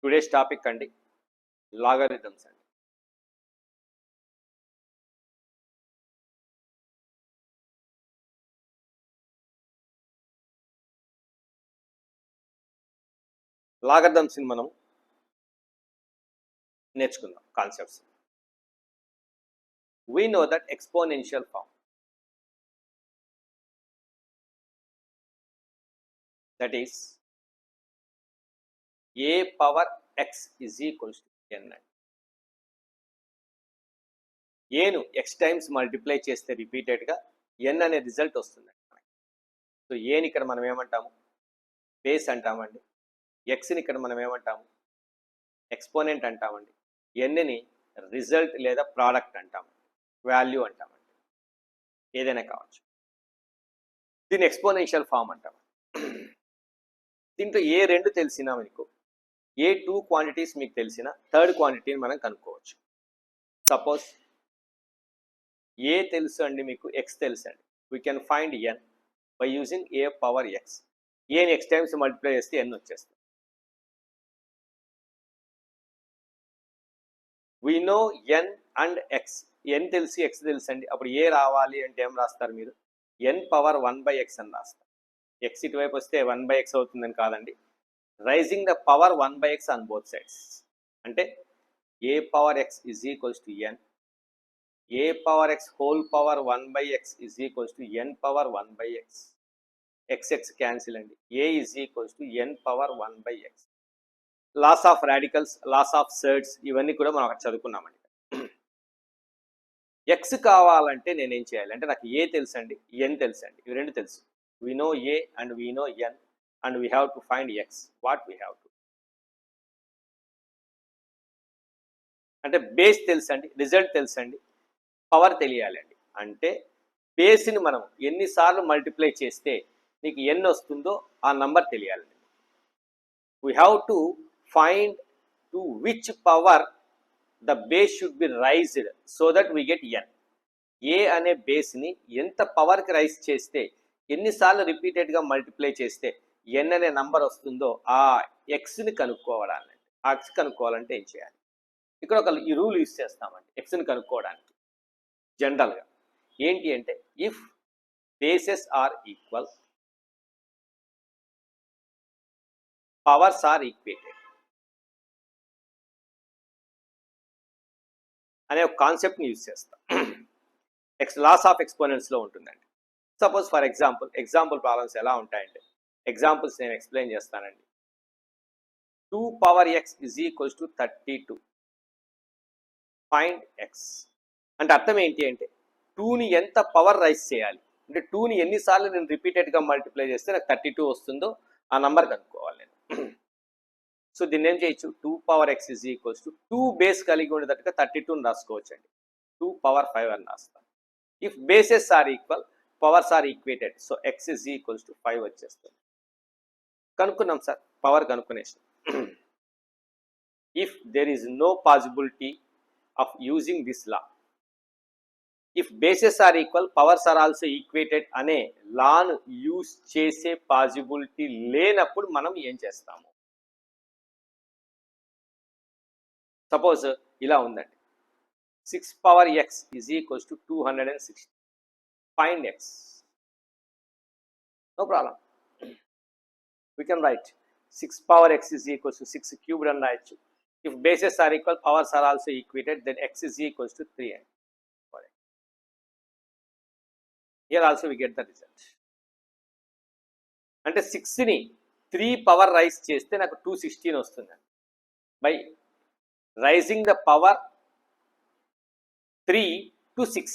Today's topic అండి logarithms అండి. Logarithms ని మనం నేర్చుకుందాం concepts. We know that exponential form, that is a power x is equals to n. ఏను X times multiply చేస్తే రిపీటెడ్గా ఎన్ అనే రిజల్ట్ వస్తుంది. సో ఏని ఇక్కడ మనం ఏమంటాము, బేస్ అంటామండి. ఎక్స్ని ఇక్కడ మనం ఏమంటాము, ఎక్స్పోనెంట్ అంటామండి. ఎన్ని రిజల్ట్ లేదా ప్రోడక్ట్ అంటాము, వాల్యూ అంటామండి. ఏదైనా కావచ్చు. దీన్ని ఎక్స్పోనెన్షియల్ ఫామ్ అంటాం. దీంట్లో ఏ రెండు తెలిసినా మీకు, ఏ టూ క్వాంటిటీస్ మీకు తెలిసిన థర్డ్ క్వాంటిటీని మనం కనుక్కోవచ్చు. సపోజ్ ఏ తెలుసు అండి మీకు, ఎక్స్ తెలుసు అండి. We can find n by using a power x. ఏని ఎక్స్ టైమ్స్ మల్టిప్లై చేస్తే ఎన్ వచ్చేస్తుంది. We know n and x. N తెలిసి ఎక్స్ తెలుసు అండి. అప్పుడు ఏ రావాలి అంటే ఏం రాస్తారు మీరు, ఎన్ పవర్ 1/x అని రాస్తారు. ఎక్స్ ఇటువైపు వస్తే 1/x అవుతుందని కాదండి, raising the power 1/x on both sides. అంటే a power x is equals to n, a power x whole power 1/x is equals to n power 1/x. X x cancel అండి. A is equals to n power 1/x. Laws of radicals, laws of surds, ఇవన్నీ కూడా మనం అక్కడ చదువుకున్నామండి. X కావాలంటే నేనేం చేయాలి అంటే, నాకు ఏ తెలుసు అండి, ఎన్ తెలుసు అండి. ఇవి రెండు తెలుసు. we know a and we know n and we have to find x. what we have to అంటే బేస్ తెలుసండి, రిజల్ట్ తెలుసండి, పవర్ తెలియాలండి. అంటే బేస్ని మనం ఎన్నిసార్లు మల్టిప్లై చేస్తే నీకు ఎన్ని వస్తుందో ఆ నంబర్ తెలియాలండి. We have to find to which power the base should be raised so that we get n. A అనే బేస్ని ఎంత పవర్కి రైజ్ చేస్తే, ఎన్నిసార్లు రిపీటెడ్గా మల్టిప్లై చేస్తే ఎన్ అనే నంబర్ వస్తుందో ఆ ఎక్స్ని కనుక్కోవడానికి. ఆ ఎక్స్ కనుక్కోవాలంటే ఏం చేయాలి, ఇక్కడ ఒక ఈ రూల్ యూజ్ చేస్తామండి ఎక్స్ని కనుక్కోవడానికి. జనరల్గా ఏంటి అంటే, if bases are equal, powers are equated అనే ఒక కాన్సెప్ట్ని యూజ్ చేస్తాం. లాస్ ఆఫ్ ఎక్స్పోనెంట్స్లో ఉంటుందండి. సపోజ్ ఫర్ ఎగ్జాంపుల్ ప్రాబ్లమ్స్ ఎలా ఉంటాయంటే, ఎగ్జాంపుల్స్ నేను ఎక్స్ప్లెయిన్ చేస్తానండి. 2 power x is equals to 32. Find X అంటే అర్థం ఏంటి అంటే, 2ని ఎంత పవర్ రైజ్ చేయాలి అంటే, 2ని ఎన్నిసార్లు నేను రిపీటెడ్గా మల్టిప్లై చేస్తే నాకు 32 వస్తుందో ఆ నంబర్ కనుక్కోవాలి నేను. సో దీన్ని ఏం చేయొచ్చు, 2 power x is equals to 2 base కలిగి ఉండేటట్టుగా 32ని రాసుకోవచ్చు అండి. 2 పవర్ 5 అని రాస్తాను. If bases are equal, powers are equated, so x is equals to 5 వచ్చేస్తుంది. కనుక్కున్నాం సార్, పవర్ కనుక్కునేసాం. If there is no possibility of using this law, if bases are equal, powers are also equated అనే లాను use చేసే possibility లేనప్పుడు మనం ఏం చేస్తాము. సపోజ్ ఇలా ఉందండి, 6 power x is equals to 260. Find x. No problem, we can write 6 power x is equals to 6 cubed and రాయొచ్చు. If bases are equal, powers are also equated, then x is equals to 3. Here also we get the result. అంటే 6ని 3 power rise చేస్తే నాకు 216 వస్తుంది. By raising the power 3 to 6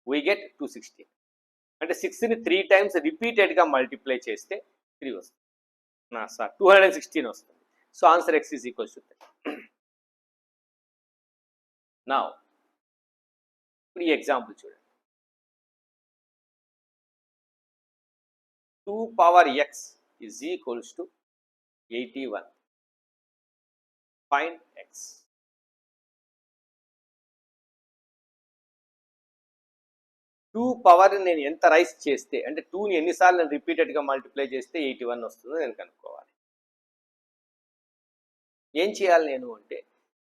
we get 216. అంటే 6ని 3 times రిపీటెడ్గా multiply చేస్తే 3 వస్తుంది. Sir 216 వస్తుంది. So answer X is equals to 3. నా ఇప్పుడు ఈ ఎగ్జాంపుల్ చూడండి. 2 power x is equals to 81. Find X. Two power నేను ఎంత రైజ్ చేస్తే అంటే 2ని ఎన్నిసార్లు నేను రిపీటెడ్గా మల్టిప్లై చేస్తే 81 వస్తుందో నేను కనుక్కోవాలి. ఏం చేయాలి నేను అంటే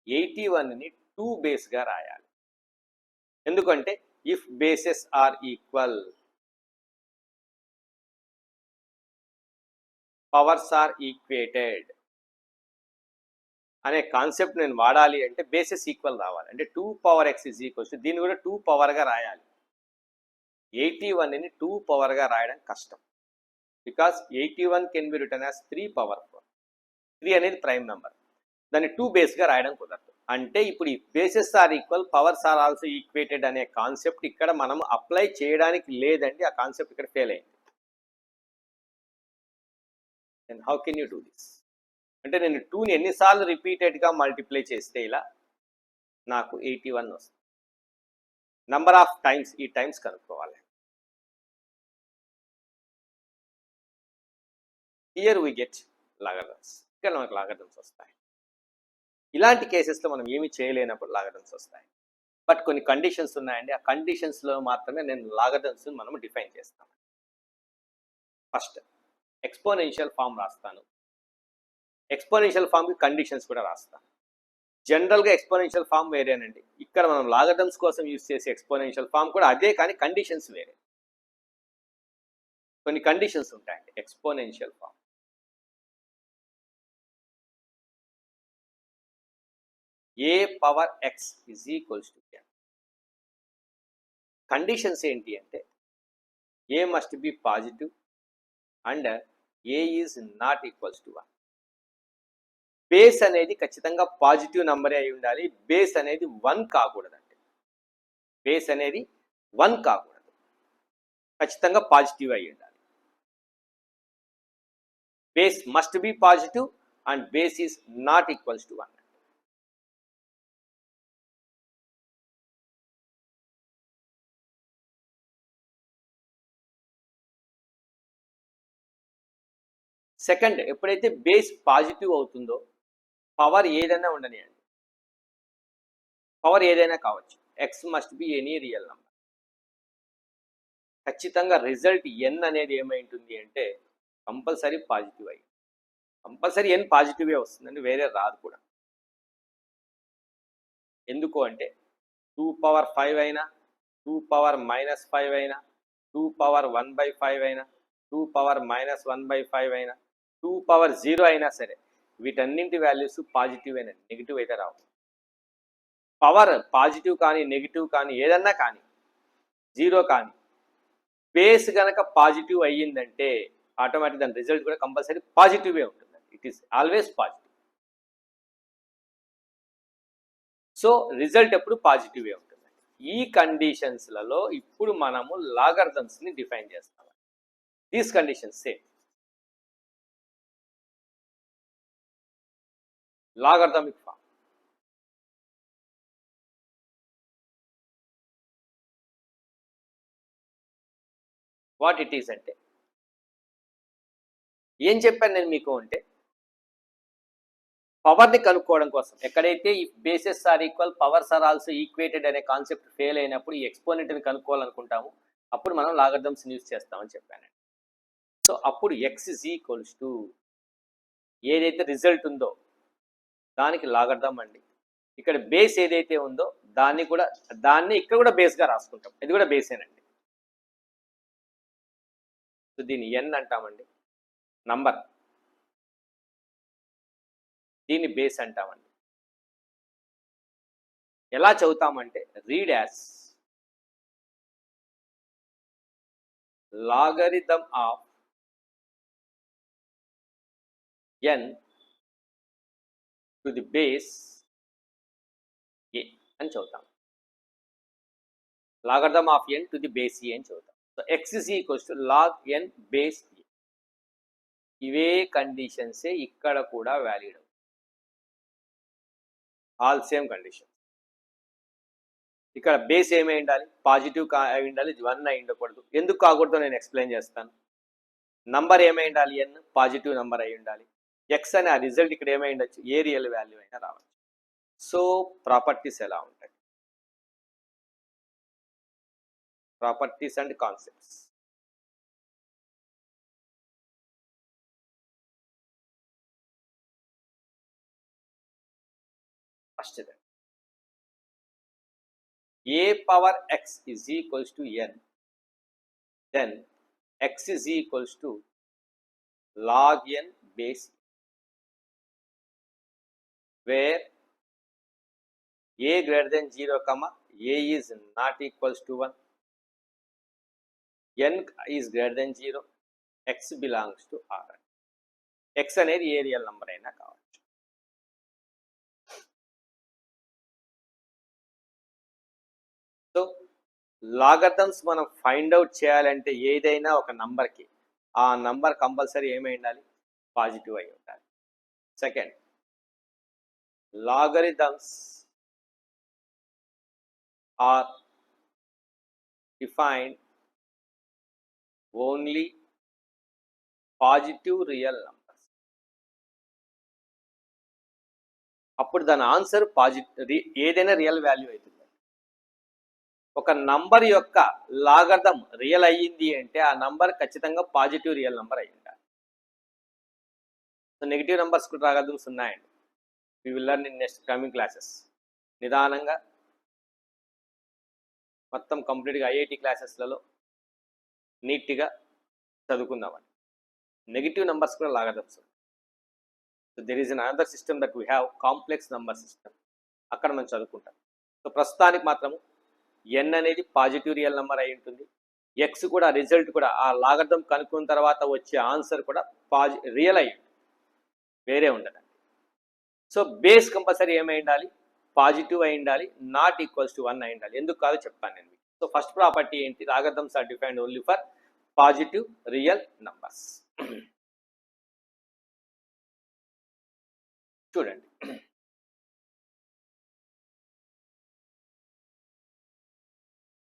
81ని 2 బేస్గా రాయాలి. ఎందుకంటే if bases are equal, powers are equated అనే కాన్సెప్ట్ నేను వాడాలి అంటే బేసెస్ ఈక్వల్ రావాలి. అంటే 2 పవర్ x ఈజ్ ఈక్వల్స్, దీన్ని కూడా 2 పవర్గా రాయాలి. 81ని 2 పవర్గా రాయడం కష్టం. Because 81 can be return as 3 power 4. 3 అనేది ప్రైమ్ నెంబర్, దాన్ని 2 బేస్గా రాయడం కుదరదు. అంటే ఇప్పుడు ఈ bases are equal, powers are also equated అనే కాన్సెప్ట్ ఇక్కడ మనం అప్లై చేయడానికి లేదండి. ఆ కాన్సెప్ట్ ఇక్కడ ఫెయిల్ అయింది. And how can you do this? అంటే నేను 2ని ఎన్నిసార్లు రిపీటెడ్గా మల్టిప్లై చేస్తే ఇలా నాకు 81 వస్తుంది. నంబర్ ఆఫ్ టైమ్స్, ఈ టైమ్స్ కనుక్కోవాలి. Here we get logarithms. ఇక్కడ మనకు లాగరిథమ్స్ వస్తాయి. ఇలాంటి కేసెస్లో మనం ఏమి చేయలేనప్పుడు లాగరిథమ్స్ వస్తాయి. బట్ కొన్ని కండిషన్స్ ఉన్నాయండి. ఆ కండిషన్స్లో మాత్రమే నేను లాగరిథమ్స్ మనం డిఫైన్ చేస్తాను. ఫస్ట్ ఎక్స్పోనెన్షియల్ ఫామ్ రాస్తాను. ఎక్స్పోనెన్షియల్ ఫామ్కి కండిషన్స్ కూడా రాస్తాను. జనరల్గా ఎక్స్పోనెన్షియల్ ఫామ్ వేరేనండి. ఇక్కడ మనం లాగరిథమ్స్ కోసం యూజ్ చేసే ఎక్స్పోనెన్షియల్ ఫామ్ కూడా అదే, కానీ కండిషన్స్ వేరే. కొన్ని కండిషన్స్ ఉంటాయండి exponential form. A power x is equals to n. Conditions ఏంటి అంటే a must be positive and a is not equals to 1. Base అనేది ఖచ్చితంగా పాజిటివ్ నెంబరే అయి ఉండాలి. బేస్ అనేది 1 కాకూడదండి. బేస్ అనేది 1 కాకూడదు, ఖచ్చితంగా పాజిటివ్ అయి ఉండాలి. Base must be positive and base is not equals to 1. Second, ఎప్పుడైతే బేస్ పాజిటివ్ అవుతుందో పవర్ ఏదైనా ఉండనియండి, పవర్ ఏదైనా కావచ్చు, X must be any real number. ఖచ్చితంగా రిజల్ట్ ఎన్ అనేది ఏమైంటుంది అంటే కంపల్సరీ పాజిటివ్ అయ్యి, కంపల్సరీ ఎన్ పాజిటివే వస్తుందండి, వేరే రాదు కూడా. ఎందుకు అంటే 2 పవర్ 5 అయినా, 2 పవర్ -5 అయినా, 2 పవర్ 1/5 అయినా, 2 పవర్ -1/5 అయినా, 2 పవర్ 0 అయినా సరే వీటన్నింటి వాల్యూస్ పాజిటివ్ అయినా, నెగిటివ్ అయితే రావు. పవర్ పాజిటివ్ కానీ నెగిటివ్ కానీ ఏదన్నా కానీ 0 కానీ బేస్ కనుక పాజిటివ్ అయ్యిందంటే ఆటోమేటిక్ దాని రిజల్ట్ కూడా కంపల్సరీ పాజిటివే ఉంటుంది. It is always positive. So result ఎప్పుడు పాజిటివే ఉంటుంది. ఈ కండిషన్స్లలో ఇప్పుడు మనము లాగరిథమ్స్ని డిఫైన్ చేస్తాం. These conditions same. Logarithmic form. What it is అంటే ఏం చెప్పాను నేను మీకు అంటే పవర్ని కనుక్కోవడం కోసం, ఎక్కడైతే ఈ bases are equal, powers are also equated అనే కాన్సెప్ట్ ఫెయిల్ అయినప్పుడు ఈ ఎక్స్పోనెంట్ని కనుక్కోవాలనుకుంటాము, అప్పుడు మనం లాగరిథమ్స్ యూజ్ చేస్తామని చెప్పానండి. సో అప్పుడు ఎక్స్ ఈజ్ ఈక్వల్స్ టు ఏదైతే రిజల్ట్ ఉందో దానికి లాగరిథం అండి. ఇక్కడ బేస్ ఏదైతే ఉందో దాన్ని ఇక్కడ కూడా బేస్గా రాసుకుంటాం. ఇది కూడా బేసేనండి. సో దీన్ని ఎన్ అంటామండి, నంబర్. దీన్ని బేస్ అంటామండి. ఎలా చదువుతామంటే read as logarithm of n to the base a అని చదువుతాం. Logarithm of n to the base a అని చదువుతాం. So x is equals to log n base a. ఇవే కండిషన్సే ఇక్కడ కూడా వ్యాలిడ్. All same condition. ఇక్కడ బేస్ ఏమై ఉండాలి? పాజిటివ్ అయి ఉండాలి, 1 అయి ఉండకూడదు. ఎందుకు కాకూడదో నేను ఎక్స్ప్లెయిన్ చేస్తాను. నంబర్ ఏమై ఉండాలి? n పాజిటివ్ నంబర్ అయి ఉండాలి. ఎక్స్ అనే ఆ రిజల్ట్ ఇక్కడ ఏమై ఉండొచ్చు? ఏ రియల్ వాల్యూ అయినా రావచ్చు. సో ప్రాపర్టీస్ ఎలా ఉంటాయి? Properties and concepts. First a power x is equals to n, then x is equals to log n base, where a greater than 0 comma a is not equals to 1, n is greater than 0, x belongs to r. x అనేది ఏ real number అయినా కావచ్చు. So logarithms మనం find out చేయాలంటే ఏదైనా ఒక నంబర్కి ఆ number compulsory ఏమై ఉండాలి, పాజిటివ్ అయి ఉండాలి. Second, logarithms are defined only positive real numbers. అప్పుడు దాని ఆన్సర్ పాజిటివ్, ఏదైనా రియల్ వాల్యూ అవుతుంది. ఒక నంబర్ యొక్క లాగరిథం రియల్ అయ్యింది అంటే ఆ నంబర్ ఖచ్చితంగా పాజిటివ్ రియల్ నంబర్ అయి ఉండాలి. సో నెగిటివ్ నంబర్స్ కూడా లాగరిథమ్స్ ఉన్నాయండి. We will learn in next coming classes. నిదానంగా మొత్తం కంప్లీట్గా ఐఐటి క్లాసెస్లలో నీట్గా చదువుకుందామండి. నెగిటివ్ నంబర్స్ కూడా logarithms. So there is an another system that we have, complex number system. అక్కడ మనం చదువుకుంటాం. సో ప్రస్తుతానికి మాత్రము ఎన్ అనేది పాజిటివ్ రియల్ నెంబర్ అయి ఉంటుంది. ఎక్స్ కూడా రిజల్ట్ కూడా ఆ లాగరిథం కనుక్కున్న తర్వాత వచ్చే ఆన్సర్ కూడా రియల్ అయి వేరే ఉండదండి. సో బేస్ కంపల్సరీ ఏమై ఉండాలి, పాజిటివ్ అయి ఉండాలి, నాట్ ఈక్వల్స్ టు 1 అయి ఉండాలి. ఎందుకు కాదో చెప్తాను నేను. సో ఫస్ట్ ప్రాపర్టీ ఏంటి, logarithms are defined only for positive real numbers. చూడండి,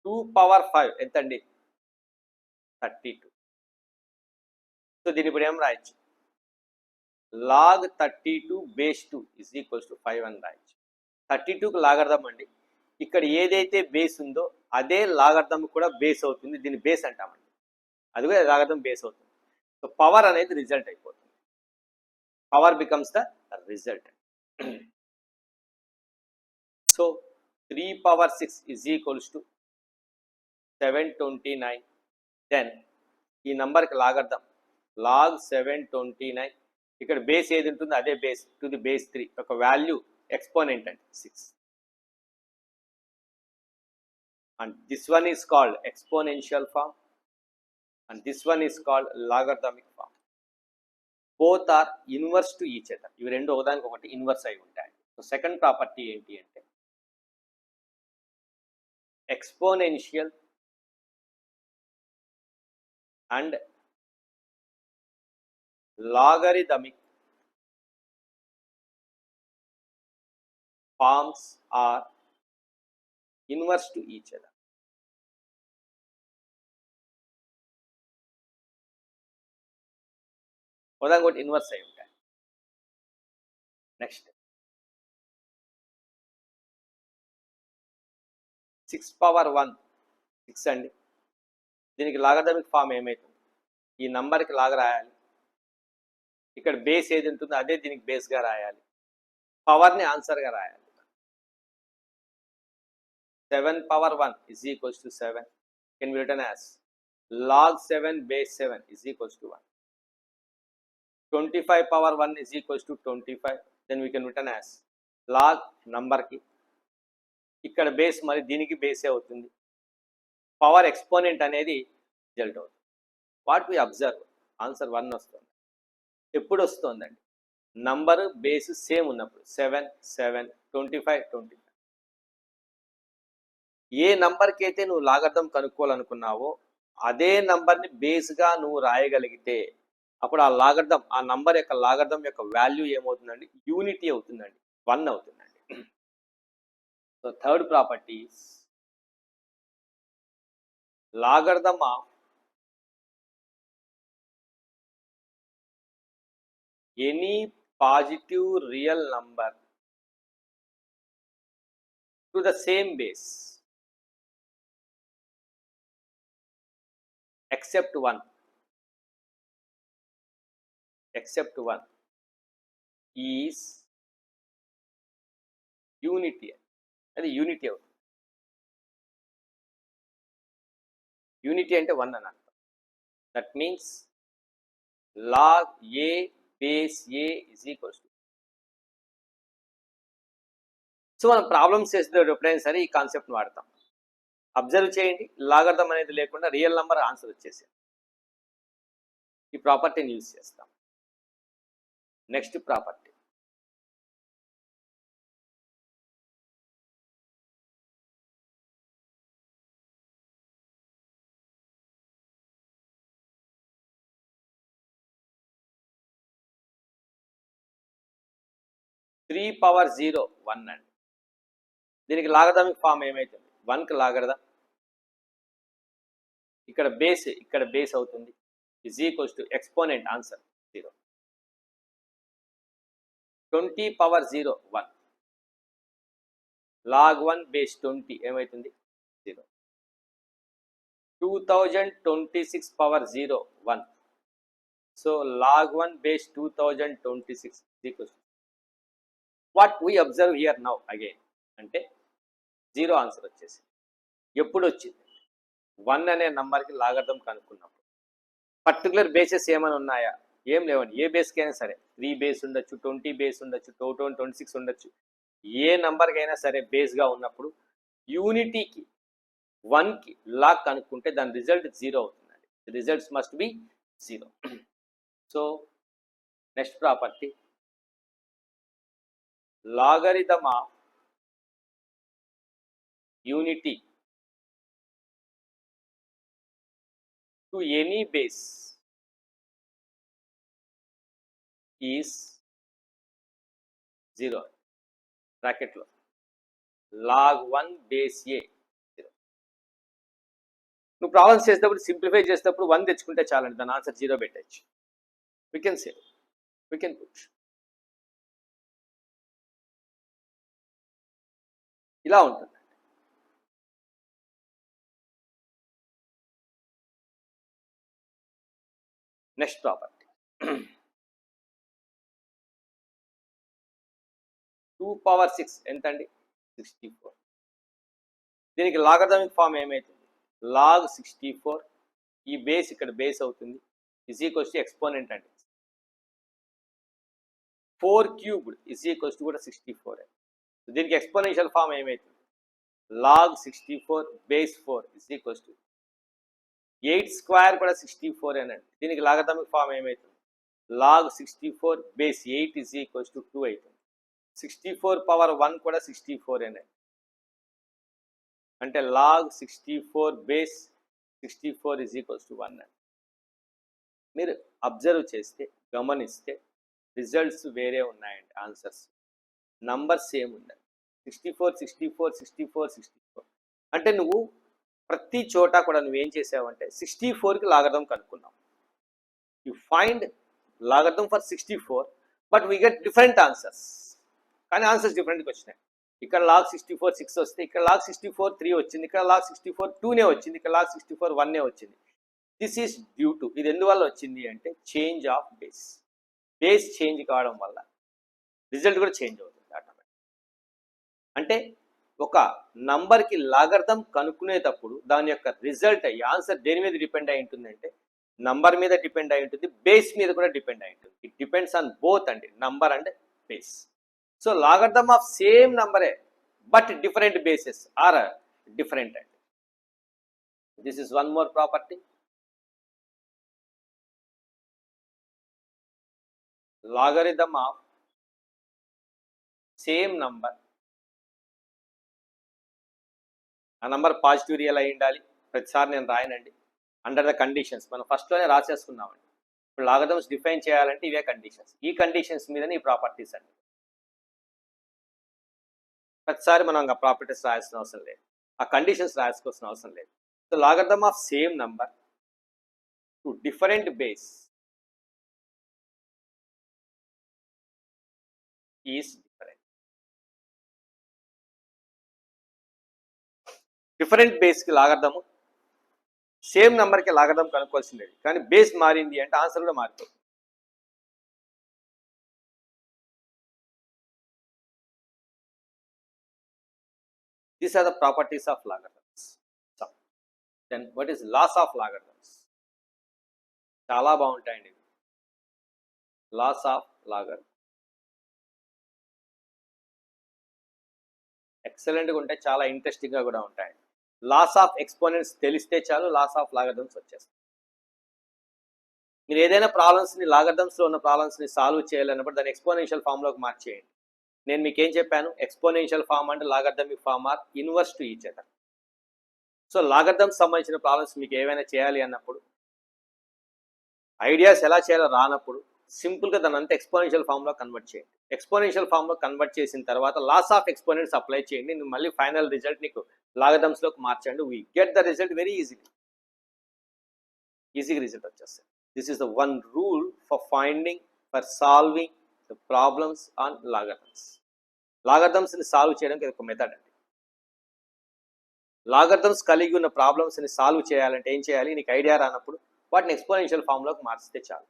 2 పవర్ 5 ఎంత అండి, 32. సో దీని ఇప్పుడు ఏం రాయొచ్చు, log 32 base 2 is equals to 5 అని రాయొచ్చు. 32కు లాగరిథం అండి. ఇక్కడ ఏదైతే బేస్ ఉందో అదే లాగరిథం కూడా బేస్ అవుతుంది. దీన్ని బేస్ అంటామండి. అది కూడా లాగరిథం బేస్ అవుతుంది. సో పవర్ అనేది రిజల్ట్ అయిపోతుంది. Power becomes the result. So 3 power 6 is equals to 729. Then ఈ నంబర్కి లాగరిథం లాగ్ 729. ఇక్కడ బేస్ ఏది ఉంటుందో అదే బేస్ టు ది బేస్ 3 ఒక వాల్యూ ఎక్స్పోనెంట్ అంటే 6. And this one is called exponential form and this one is called logarithmic form. Both are inverse to each other. ఇవి రెండు ఒకదానికి ఒకటి ఇన్వర్స్ అయి ఉంటాయి. సో సెకండ్ ప్రాపర్టీ ఏంటి అంటే exponential and logarithmic forms are inverse to each other. ఒకదానికొకటి inverse అయి ఉంటాయి. నెక్స్ట్ 6 పవర్ 1 6 అండి. దీనికి లాగరిథమిక్ ఫామ్ ఏమవుతుంది, ఈ నంబర్కి లాగ రాయాలి. ఇక్కడ బేస్ ఏది ఉంటుందో అదే దీనికి బేస్గా రాయాలి. పవర్ని ఆన్సర్గా రాయాలి. 7 power 1 is equals to 7 can be written as log 7 base 7 is equals to 1. 25 power 1 is equals to 25. Then we can written as log నంబర్కి ఇక్కడ బేస్ మరి దీనికి బేసే అవుతుంది. పవర్ ఎక్స్పోనెంట్ అనేది రిజల్ట్ అవుతుంది. వాట్ వి అబ్జర్వ్, ఆన్సర్ 1 వస్తుంది. ఎప్పుడు వస్తుందండి, నంబరు బేస్ సేమ్ ఉన్నప్పుడు. 7 7 25 25. ఏ నంబర్కి అయితే నువ్వు లాగరిథం కనుక్కోవాలనుకున్నావో అదే నంబర్ని బేస్గా నువ్వు రాయగలిగితే అప్పుడు ఆ లాగరిథం, ఆ నంబర్ యొక్క లాగరిథం యొక్క వాల్యూ ఏమవుతుందండి, యూనిటీ అవుతుందండి, 1 అవుతుందండి. So third property logarithm of any positive real number to the same base except 1 is unity, అది యూనిటీ అవుతుంది. యూనిటీ అంటే 1 అని అర్థం. That means log a base a is equals to. So మనం ప్రాబ్లమ్స్ చేసేటప్పుడు ఎప్పుడైనా సరే ఈ కాన్సెప్ట్ వాడతాం. అబ్జర్వ్ చేయండి, లాగర్థం అనేది లేకుండా రియల్ నెంబర్ ఆన్సర్ వచ్చేసి ఈ ప్రాపర్టీని యూజ్ చేస్తాం. నెక్స్ట్ ప్రాపర్టీ, త్రీ పవర్ 0 1 అండి. దీనికి లాగర్థమిక్ ఫామ్ ఏమైతుంది? 1కి లాగర్థం, ఇక్కడ బేస్ అవుతుంది, is equals to exponent answer 0. 20 power 0 1, log 1 base 20 ఏమవుతుంది? 0. 2026 power 0 1, so log 1 base 2026 equals. What we observe here now again అంటే 0 ఆన్సర్ వచ్చేసి. ఎప్పుడు వచ్చింది? 1 అనే నంబర్కి లాగర్థం కనుక్కున్నప్పుడు. పర్టికులర్ బేసెస్ ఏమైనా ఉన్నాయా? ఏం లేవండి. ఏ బేస్కి అయినా సరే 3 బేస్ ఉండొచ్చు, 20 బేస్ ఉండొచ్చు, 26 ఉండొచ్చు. ఏ నంబర్కి అయినా సరే బేస్గా ఉన్నప్పుడు యూనిటీకి 1కి లాగ్ కనుక్కుంటే దాని రిజల్ట్ 0 అవుతుందండి. Results must be 0. So next property, logarithm of unity to any base is 0. బ్రాకెట్లో log 1 బేస్ ఏ 0. నువ్వు ప్రాబ్లమ్స్ చేసేటప్పుడు సింప్లిఫై చేసేటప్పుడు 1 తెచ్చుకుంటే చాలండి, దాని ఆన్సర్ 0 పెట్టచ్చు. We can say, we can put ఇలా ఉంటుంది. నెక్స్ట్ ప్రాపర్టీ, 2 పవర్ 6 ఎంత అండి? 64. దీనికి లాగర్థమిక్ ఫామ్ ఏమైతుంది? log 64, ఈ బేస్ ఇక్కడ బేస్ అవుతుంది, ఇజ్ ఈక్వల్స్ టు ఎక్స్పోనెంట్ అండి. 4 క్యూబ్డ్ ఇజ్ ఈక్వల్స్ టు కూడా 64. దీనికి ఎక్స్పోనెన్షియల్ ఫామ్ ఏమైతుంది? log 64 base 4 is equals to 8 square కూడా 64 అనండి. దీనికి లాగర్థమిక్ ఫామ్ ఏమైతుంది? log 64 base 8 is equals to 2 అవుతుంది. 64 పవర్ 1 కూడా 64 అనండి. అంటే log 64 base 64 is equals to 1 అండి. మీరు అబ్జర్వ్ చేస్తే, గమనిస్తే రిజల్ట్స్ వేరే ఉన్నాయండి. ఆన్సర్స్ నంబర్ సేమ్ ఉందండి. 64 64 64 64. అంటే నువ్వు ప్రతి చోట కూడా నువ్వేం చేసావంటే 64కి లాగర్థం కనుక్కున్నావు. You find logarithm for 64, but we get different answers. కానీ ఆన్సర్స్ డిఫరెంట్గా వచ్చినాయి. ఇక్కడ log 64 6 వస్తే, ఇక్కడ log 64 3 వచ్చింది, ఇక్కడ log 64 2నే వచ్చింది, ఇక్కడ log 64 1నే వచ్చింది. దిస్ ఈస్ డ్యూ టు, ఇది ఎందువల్ల వచ్చింది అంటే change of base. Base change కావడం వల్ల రిజల్ట్ కూడా చేంజ్ అవుతుంది ఆటోమేటిక్. అంటే ఒక నంబర్కి లాగర్థం కనుక్కునేటప్పుడు దాని యొక్క రిజల్ట్ ఆన్సర్ దేని మీద డిపెండ్ అయి ఉంటుందంటే నంబర్ మీద డిపెండ్ అయి ఉంటుంది, బేస్ మీద కూడా డిపెండ్ అయి ఉంటుంది. ఇట్ డిపెండ్స్ ఆన్ బోత్ అండి, number and base. So logarithm of same నంబరే but different bases are different అండి. This is one more property. Logarithm of same number, ఆ నంబర్ పాజిటివ్ రియల్ అయి ఉండాలి. ప్రతిసారి నేను రాయనండి, అండర్ ద కండిషన్స్ మనం ఫస్ట్లోనే రాసేసుకున్నామండి. ఇప్పుడు లాగరిథమ్స్ డిఫైన్ చేయాలంటే ఇవే కండిషన్స్. ఈ కండిషన్స్ మీదనే ఈ ప్రాపర్టీస్ అండి. ప్రతిసారి మనం ఆ ప్రాపర్టీస్ రాయాల్సిన అవసరం లేదు, ఆ కండిషన్స్ రాసుకోవాల్సిన అవసరం లేదు. So logarithm of same number to different base is different. Different బేస్కి లాగర్థము, సేమ్ నెంబర్కి లాగర్థం కనుక్కోవాల్సిందేది, కానీ బేస్ మారింది అంటే ఆన్సర్ కూడా మారిపోతుంది. These are the properties of logarithms. So, then what is laws of logarithms? చాలా బాగుంటాయండి. లాస్ ఆఫ్ లాగరిథమ్ ఎక్సలెంట్గా ఉంటాయి, చాలా ఇంట్రెస్టింగ్గా కూడా ఉంటాయి. లాస్ ఆఫ్ ఎక్స్పోనెంట్స్ తెలిస్తే చాలు లాస్ ఆఫ్ లాగరిథమ్స్ వచ్చేస్తాయి. మీరు ఏదైనా ప్రాబ్లమ్స్ని లాగరిథమ్స్లో ఉన్న ప్రాబ్లమ్స్ని సాల్వ్ చేయాలన్నప్పుడు దాన్ని ఎక్స్పోనెన్షియల్ ఫామ్లోకి మార్చేయండి. నేను మీకు ఏం చెప్పాను, ఎక్స్పోనెన్షియల్ ఫామ్ అంటే logarithmic form are inverse to each other. So logarithms సంబంధించిన ప్రాబ్లమ్స్ మీకు ఏవైనా చేయాలి అన్నప్పుడు, ఐడియాస్ ఎలా చేయాలో రానప్పుడు సింపుల్గా దాన్ని అంతా ఎక్స్పోనెన్షియల్ ఫామ్లో కన్వర్ట్ చేయండి. ఎక్స్పోనెన్షియల్ ఫామ్లో కన్వర్ట్ చేసిన తర్వాత లాస్ ఆఫ్ ఎక్స్పోనెంట్స్ అప్లై చేయండి. నువ్వు మళ్ళీ ఫైనల్ రిజల్ట్ నీకు లాగరిథమ్స్లోకి మార్చండి. We get the result very ఈజీగా రిజల్ట్ వచ్చేస్తుంది. This is the one rule for finding, for solving the problems on logarithms. లాగరిథమ్స్ని సాల్వ్ చేయడానికి ఇది ఒక మెథడ్ అండి. లాగరిథమ్స్ కలిగి ఉన్న ప్రాబ్లమ్స్ని సాల్వ్ చేయాలంటే ఏం చేయాలి, నీకు ఐడియా రానప్పుడు వాటిని ఎక్స్పోనెన్షియల్ ఫామ్లోకి మార్చితే చాలు.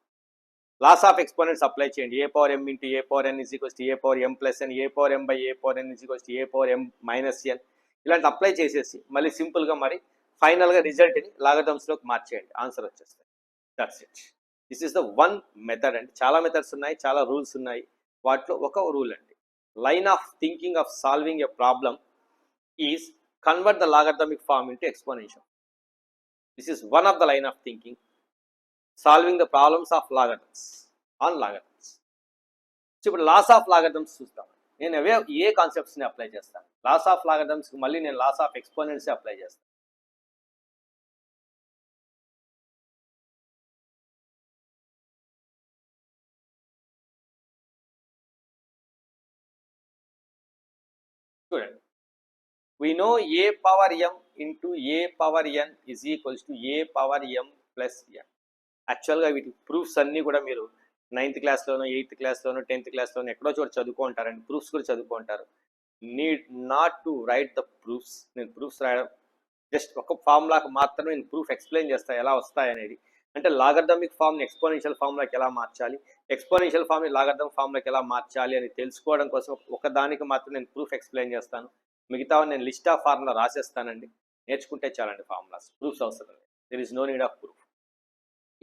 లాస్ ఆఫ్ ఎక్స్పోనెంట్స్ అప్లై చేయండి. A power m into a power n is equals to a power m plus n, a power m by a power n is equals to a power m minus n, ఇలాంటి apply చేసేసి మళ్ళీ సింపుల్గా మరి ఫైనల్గా రిజల్ట్ని లాగరిథమ్స్లోకి మార్చేయండి, answer వచ్చేస్తుంది. That's it. This is the one method అండి. చాలా మెథడ్స్ ఉన్నాయి, చాలా రూల్స్ ఉన్నాయి. వాటిలో ఒక రూల్ అండి, line of thinking of solving a problem is convert the logarithmic form into exponential. This is one of the line of thinking solving the problems of logarithms on logarithms. So ఇప్పుడు loss of logarithms చూస్తాం. నేను అవే ఏ కాన్సెప్ట్స్ని apply చేస్తాను. Loss of లాగరిథమ్స్కి మళ్ళీ నేను loss of exponents apply చేస్తాను. చూడండి, we know a power m into a power n is equals to a power m plus n. యాక్చువల్గా వీటి ప్రూఫ్స్ అన్నీ కూడా మీరు 9th క్లాస్లోనో 8th క్లాస్లోనో 10th క్లాస్లోనో ఎక్కడో చోట చదువుకుంటారండి. ప్రూఫ్స్ కూడా చదువుకుంటారు. Need not to right the proofs. నేను ప్రూఫ్స్ రాయడం జస్ట్ ఒక ఫార్ములాకి మాత్రమే నేను ప్రూఫ్ ఎక్స్ప్లెయిన్ చేస్తాను ఎలా వస్తాయనేది. అంటే లాగరిథమిక్ ఫామ్ని ఎక్స్పోనెన్షియల్ ఫామ్లోకి ఎలా మార్చాలి, ఎక్స్పోనెన్షియల్ ఫామ్ని లాగరిథమిక్ ఫామ్లోకి ఎలా మార్చాలి అని తెలుసుకోవడం కోసం ఒకదానికి మాత్రం నేను ప్రూఫ్ ఎక్స్ప్లెయిన్ చేస్తాను. మిగతా నేను లిస్ట్ ఆఫ్ ఫార్ములా రాసేస్తానండి, నేర్చుకుంటే చాలండి. ఫార్ములాస్ ప్రూఫ్స్ అవసరం లేదు. There is no need of proof.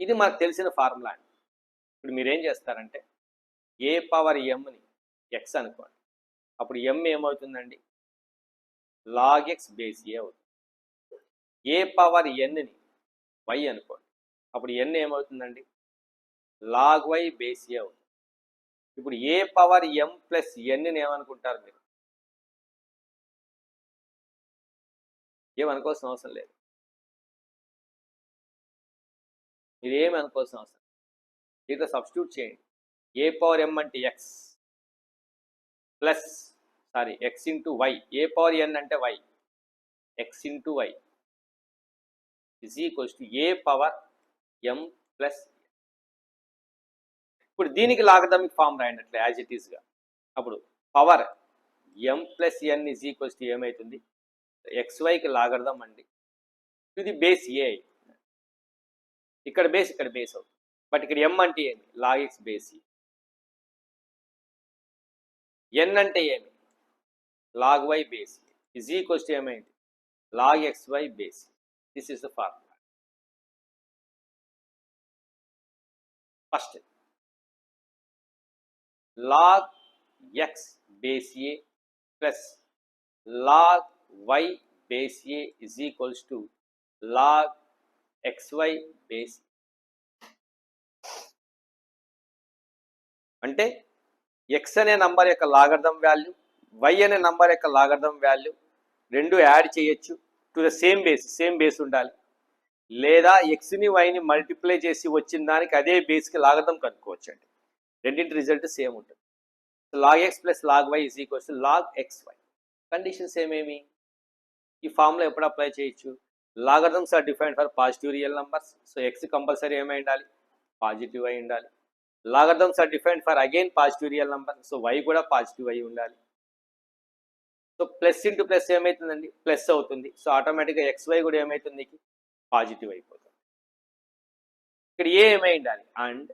ఇది మనకు తెలిసిన ఫార్ములా అండి. ఇప్పుడు మీరేం చేస్తారంటే ఏ పవర్ ఎంని ఎక్స్ అనుకోండి, అప్పుడు ఎం ఏమవుతుందండి, లాగ్ ఎక్స్ బేస్ ఏ అవుతుంది. ఏ పవర్ ఎన్ని వై అనుకోండి, అప్పుడు ఎన్ ఏమవుతుందండి, లాగ్ వై బేస్ ఏ అవుతుంది. ఇప్పుడు ఏ పవర్ ఎం ప్లస్ ఎన్ని ఏమనుకుంటారు మీరు, ఏమనుకోవాల్సిన అవసరం లేదు. మీరు ఏమి అనుకోవాల్సిన అవసరం, దీంట్లో సబ్స్టిట్యూట్ చేయండి. ఏ పవర్ ఎం అంటే x plus x into y, a power n అంటే y, x into y is equals to a power m plus. ఇప్పుడు దీనికి లాగరిథమిక్ ఫామ్ రాయండి యాజ్ ఇట్ ఈస్గా. అప్పుడు power m plus n is equals to ఏమవుతుంది, ఎక్స్వైకి logarithm అండి, ఇది బేస్ ఏ. ఇక్కడ బేస్ అవుతుంది. బట్ ఇక్కడ ఎం అంటే ఏమి, log x base a. N అంటే ఏమి, log y base a is equals to ఏమైంది, log x y base a. This is the formula. First log x base a plus log y base a is equals to log xy base. అంటే x అనే number యొక్క logarithm value, y అనే number యొక్క logarithm value రెండు add చేయొచ్చు to the same base ఉండాలి. లేదా ఎక్స్ని వైని multiply చేసి వచ్చిన దానికి అదే బేస్కి లాగరిథం కనుక్కోవచ్చు అండి. రెండింటి రిజల్ట్ సేమ్ ఉంటుంది. Log x plus log y is equals to log x y. Conditions ఏమేమి, ఈ ఫార్ములా ఎప్పుడు అప్లై చేయొచ్చు, logarithms are defined for positive real numbers. So x compulsory ఏమై ఉండాలి, పాజిటివ్ అయి ఉండాలి. Logarithms are defined for again positive real number. So y కూడా positive అయి ఉండాలి. సో ప్లస్ ఇంటూ ప్లస్ ఏమవుతుందండి, ప్లస్ అవుతుంది. సో ఆటోమేటిక్గా ఎక్స్వై కూడా ఏమవుతుంది, పాజిటివ్ అయిపోతుంది. ఇక్కడ ఏ ఏమై ఉండాలి, and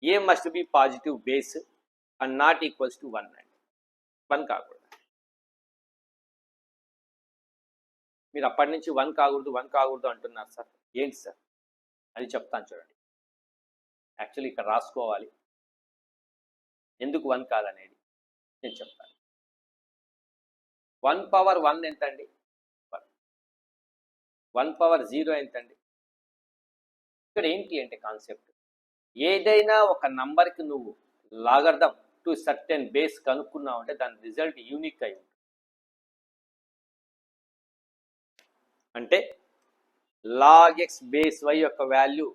A must be positive base and not equals to 1 అండి. 1 కాకూడదు. మీరు అప్పటి నుంచి 1 కాకూడదు అంటున్నారు సార్. ఏంటి సార్? అది చెప్తాను చూడండి. యాక్చువల్లీ ఇక్కడ రాసుకోవాలి. ఎందుకు 1 కాదనేది నేను చెప్తాను. 1 పవర్ 1 ఎంతండి? 1 పవర్ 0 ఎంతండి? ఇక్కడ ఏంటి అంటే కాన్సెప్ట్, ఏదైనా ఒక నంబర్కి నువ్వు లాగర్థం టు సర్టెన్ బేస్ కనుక్కున్నావు అంటే దాని రిజల్ట్ యూనిక్ అయి ఉంటుంది. అంటే లాగ్ ఎక్స్ బేస్ వై యొక్క వాల్యూ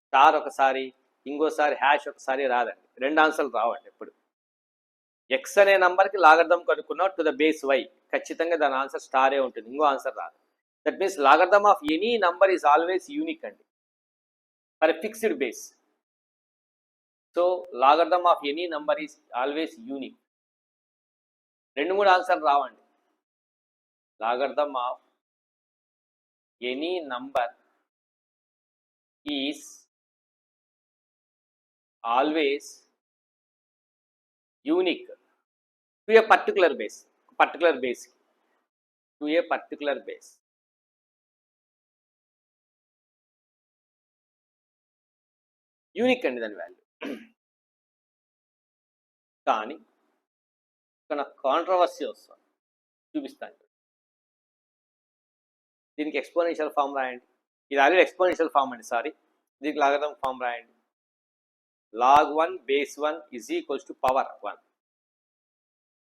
స్టార్ ఒకసారి, ఇంకోసారి హ్యాష్ ఒకసారి రాదండి. 2 ఆన్సర్లు రావండి ఎప్పుడు. ఎక్స్ అనే నంబర్కి లాగర్థం కనుక్కున్నావు టు ద బేస్ వై, ఖచ్చితంగా దాని ఆన్సర్ స్టారే ఉంటుంది, ఇంకో ఆన్సర్ రాదు. That means logarithm of any number is always unique అండి for a fixed base. So logarithm of any number is always unique. 2-3 ఆన్సర్లు రావండి. Logarithm of any number is always unique to a particular base. Particular base to a particular base. Unique అండి దాని value. కానీ ఇక్కడ controversy వస్తుంది, చూపిస్తాను. దీనికి exponential form రాయండి. ఇది ఆల్రెడీ ఎక్స్పోనెన్షియల్ ఫామ్ అండి, సారీ. దీనికి లాగర్థం ఫామ్ రాయండి. log 1 base 1 is equals to power 1.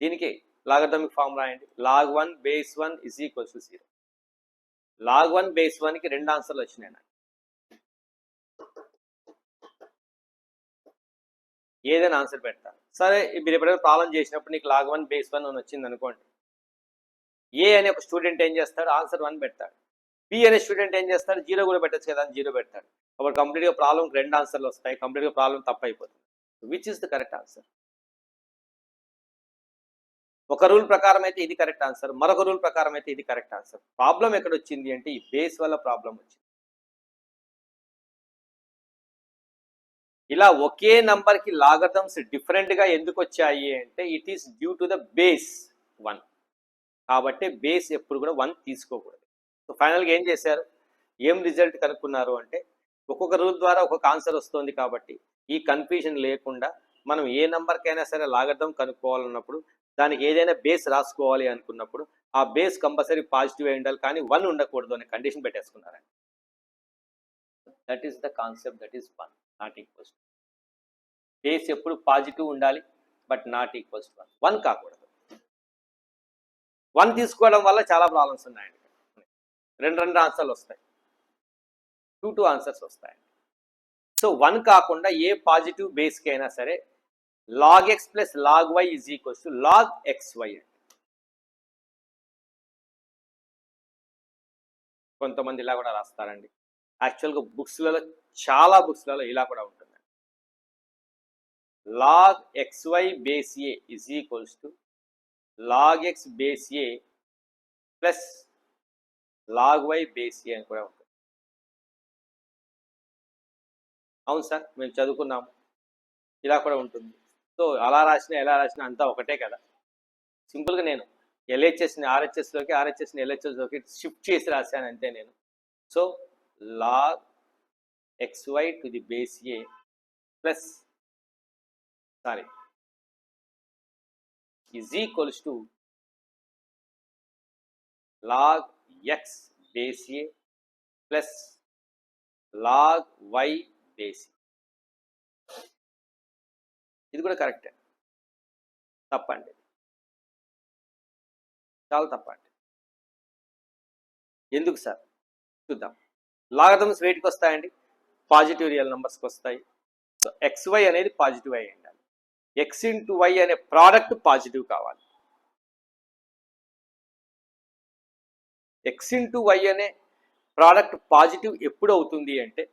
దీనికి లాగర్థమిక్ ఫామ్ రాయండి. log 1 base 1 is equals to 0. log 1 base 1కి 2 ఆన్సర్లు వచ్చినాయి నాకు. ఏదైనా ఆన్సర్ పెడతాను. సరే, మీరు ఎప్పుడైనా ప్రాబ్లం చేసినప్పుడు నీకు log 1 base 1 అని వచ్చింది అనుకోండి. ఏ అనే ఒక స్టూడెంట్ ఏం చేస్తాడు? ఆన్సర్ 1 పెడతాడు. బి అనే స్టూడెంట్ ఏం చేస్తాడు? 0 కూడా పెట్టచ్చు కదా అని 0 పెడతాడు. అప్పుడు కంప్లీట్గా ప్రాబ్లంకి 2 ఆన్సర్లు వస్తాయి. కంప్లీట్గా ప్రాబ్లం తప్పు అయిపోతుంది. Which is the correct answer? ఒక రూల్ ప్రకారం అయితే ఇది కరెక్ట్ ఆన్సర్, మరొక రూల్ ప్రకారం అయితే ఇది కరెక్ట్ ఆన్సర్. ప్రాబ్లం ఎక్కడ వచ్చింది అంటే ఈ బేస్ వల్ల ప్రాబ్లం వచ్చింది. ఇలా ఒకే నంబర్కి లాగర్థమ్స్ డిఫరెంట్గా ఎందుకు వచ్చాయి అంటే it is due to the base 1. కాబట్టి బేస్ ఎప్పుడు కూడా 1 తీసుకోకూడదు. సో ఫైనల్గా ఏం చేశారు? ఏం రిజల్ట్ కనుక్కున్నారు అంటే ఒక్కొక్క రూల్ ద్వారా ఒక్కొక్క ఆన్సర్ వస్తుంది. కాబట్టి ఈ కన్ఫ్యూజన్ లేకుండా మనం ఏ నెంబర్కైనా సరే లాగర్థం కనుక్కోవాలన్నప్పుడు దానికి ఏదైనా బేస్ రాసుకోవాలి అనుకున్నప్పుడు ఆ బేస్ కంపల్సరీ పాజిటివ్ అయి ఉండాలి, కానీ 1 ఉండకూడదు అనే కండిషన్ పెట్టేసుకున్నారండి. That is the concept, that is 1 not equals. Base ఎప్పుడు పాజిటివ్ ఉండాలి, బట్ నాట్ ఈక్వల్స్ 1 కాకూడదు. 1 తీసుకోవడం వల్ల చాలా ప్రాబ్లమ్స్ ఉన్నాయండి. 2 ఆన్సర్లు వస్తాయి, 2 ఆన్సర్స్ వస్తాయండి. సో 1 కాకుండా ఏ పాజిటివ్ బేస్కి అయినా సరే log x plus log y is equals to log xy. కొంతమంది ఇలా కూడా రాస్తారండి. యాక్చువల్గా బుక్స్లలో, చాలా బుక్స్లలో ఇలా కూడా ఉంటుంది. log xy base a is equals to log x base a plus log y base a అని కూడా ఉంటుంది. అవును సార్, మేము చదువుకున్నాము, ఇలా కూడా ఉంటుంది. సో అలా రాసినా ఎలా రాసినా అంతా ఒకటే కదా. సింపుల్గా నేను ఎల్హెచ్ఎస్ని ఆర్హెచ్ఎస్లోకి, ఆర్హెచ్ఎస్ని ఎల్హెచ్ఎస్లోకి షిఫ్ట్ చేసి రాశాను అంతే నేను. So log xy to the base a plus is equals to log x base a plus log y base. ఇది కూడా కరెక్టే. తప్పండి, చాలా తప్పండి. ఎందుకు సార్? చూద్దాం. లాగర్థమ్స్ వెయిట్కి వస్తాయండి, పాజిటివ్ రియల్ నెంబర్స్కి వస్తాయి. సో XY అనేది పాజిటివ్ అయి ఉండాలి. X ఇంటూ Y అనే ప్రోడక్ట్ పాజిటివ్ కావాలి. X ఇంటూ Y అనే ప్రోడక్ట్ పాజిటివ్ ఎప్పుడు అవుతుంది అంటే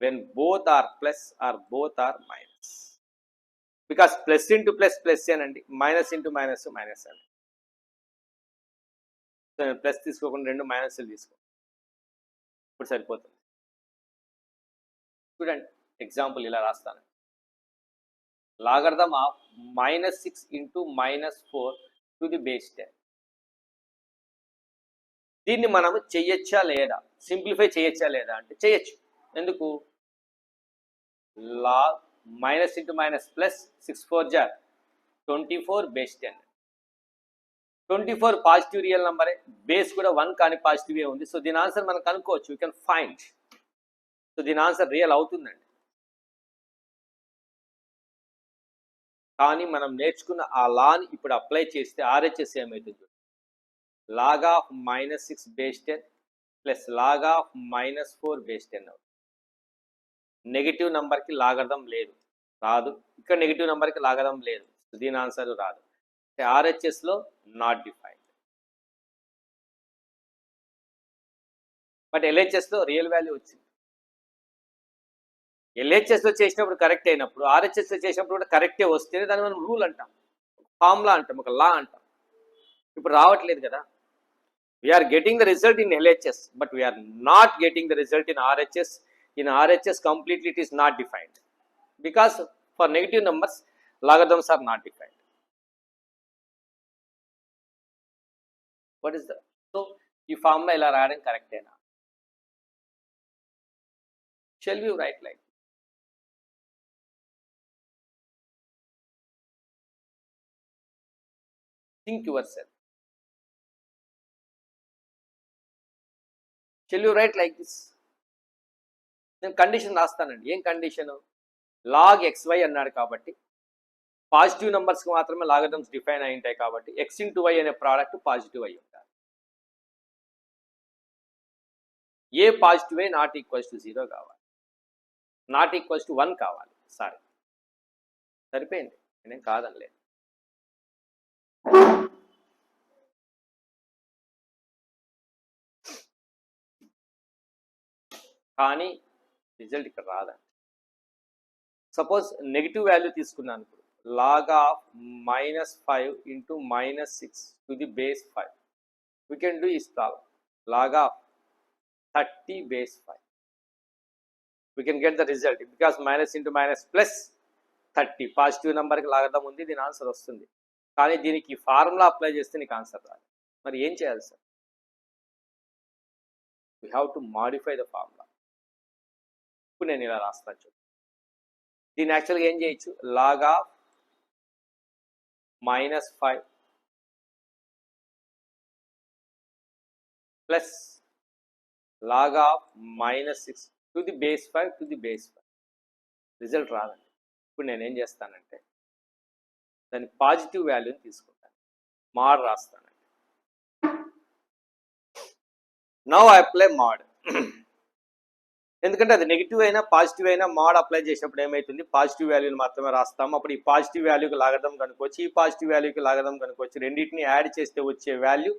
when both are plus or both are minus. Because plus into plus plus అనండి, మైనస్ ఇంటూ మైనస్ మైనస్ అండి. సో నేను ప్లస్ తీసుకోకుండా 2 మైనస్లు తీసుకో, ఇప్పుడు సరిపోతుంది. చూడండి, ఎగ్జాంపుల్ ఇలా రాస్తాను. Logarithm of -6 into -4 to the base 10. దీన్ని మనం చెయ్యొచ్చా లేదా, సింప్లిఫై చేయొచ్చా లేదా అంటే చేయొచ్చు. ఎందుకు? Log minus into minus plus 6 4 జా 24 బేస్ 10. 24 పాజిటివ్ రియల్ నెంబరే, బేస్ కూడా 1 కానీ పాజిటివే ఉంది. సో దీని ఆన్సర్ మనం కనుక్కోవచ్చు, యూ కెన్ ఫైండ్. సో దీని ఆన్సర్ రియల్ అవుతుందండి. కానీ మనం నేర్చుకున్న ఆ లాని ఇప్పుడు అప్లై చేస్తే ఆర్హెచ్ఎస్ ఏమవుతుంది? Log of minus 6 base 10 plus log of minus 4 base 10 అవుతుంది. నెగిటివ్ నెంబర్కి లాగడం లేదు, రాదు. ఇక్కడ నెగిటివ్ నెంబర్కి లాగడం లేదు, దీని ఆన్సర్ రాదు. ఆర్హెచ్ఎస్లో నాట్ డిఫైన్డ్. బట్ ఎల్హెచ్ఎస్లో రియల్ వాల్యూ వచ్చింది. ఎల్హెచ్ఎస్లో చేసినప్పుడు కరెక్ట్ అయినప్పుడు ఆర్హెచ్ఎస్లో చేసినప్పుడు కూడా కరెక్టే వస్తేనే దాన్ని మనం రూల్ అంటాం, ఫార్ములా అంటాం, ఒక లా అంటాం. ఇప్పుడు రావట్లేదు కదా. We are getting the result in LHS, but we are not getting the result in RHS. In RHS completely it is not defined, because for negative numbers logarithms are not defined. What is the, so ఈ formula ఇలా రాయడం కరెక్టేనా? Shall we write like, think yourself, shall you write like this? నేను condition రాస్తానండి. ఏం condition? Log XY అన్నాడు కాబట్టి positive నెంబర్స్కి మాత్రమే లాగరిథమ్స్ డిఫైన్ అయి ఉంటాయి కాబట్టి x ఇంటూ y అనే ప్రోడక్ట్ పాజిటివ్ అయి ఉండాలి. ఏ పాజిటివ్ అయి నాట్ ఈక్వల్స్ టు 0 కావాలి, నాట్ ఈక్వల్స్ టు 1 కావాలి. సారీ, సరిపోయింది, నేనేం కాదనలేదు. కానీ రిజల్ట్ ఇక్కడ రాదండి. సపోజ్ నెగిటివ్ వాల్యూ తీసుకున్నాను, ఇప్పుడు log of -5 into -6 to the base 5. We can do is problem. Log of 30 base 5. We can get the result, because minus into minus plus 30 positive నెంబర్కి లాగడం ఉంది, దీని ఆన్సర్ వస్తుంది. కానీ దీనికి ఫార్ములా అప్లై చేస్తే నీకు ఆన్సర్ రాదు. మరి ఏం చేయాలి sir? We have to modify the formula. ఇప్పుడు నేను ఇలా రాస్తాను చూడండి. దీన్ని యాక్చువల్గా ఏం చేయొచ్చు? Log of -5 plus log of -6 to the base 5 to the base 5. Result రాదండి. ఇప్పుడు నేనేం చేస్తానంటే దాని పాజిటివ్ వాల్యూని తీసుకుంటాను, మాడ్ రాస్తానండి. Now I apply mod. ఎందుకంటే అది నెగిటివ్ అయినా పాజిటివ్ అయినా మాడ్ అప్లై చేసినప్పుడు ఏమవుతుంది? పాజిటివ్ వాల్యూని మాత్రమే రాస్తాము. అప్పుడు ఈ పాజిటివ్ వాల్యూకి లాగడం కనుక్కోవచ్చు, ఈ పాజిటివ్ వాల్యూకి లాగడం కనుక్కోవచ్చు. రెండింటిని యాడ్ చేస్తే వచ్చే వాల్యూ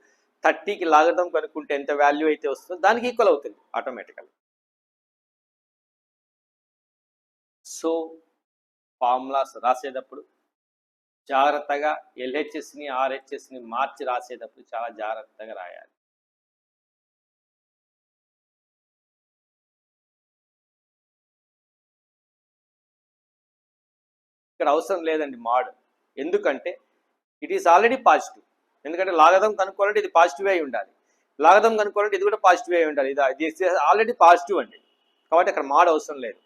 30కి లాగడం కనుక్కుంటే ఎంత వాల్యూ అయితే వస్తుందో దానికి ఈక్వల్ అవుతుంది ఆటోమేటికల్. సో ఫార్ములాస్ రాసేటప్పుడు జాగ్రత్తగా ఎల్హెచ్ఎస్ని ఆర్హెచ్ఎస్ని మార్చి రాసేటప్పుడు చాలా జాగ్రత్తగా రాయాలి. ఇక్కడ అవసరం లేదండి మాడ్, ఎందుకంటే ఇట్ ఈస్ ఆల్రెడీ పాజిటివ్. ఎందుకంటే లాగదం కనుక్కోవాలంటే ఇది పాజిటివ్ అయి ఉండాలి, లాగదం కనుక్కోవాలంటే ఇది కూడా పాజిటివ్ అయి ఉండాలి. ఇది ఆల్రెడీ పాజిటివ్ అండి, కాబట్టి అక్కడ మాడ్ అవసరం లేదు.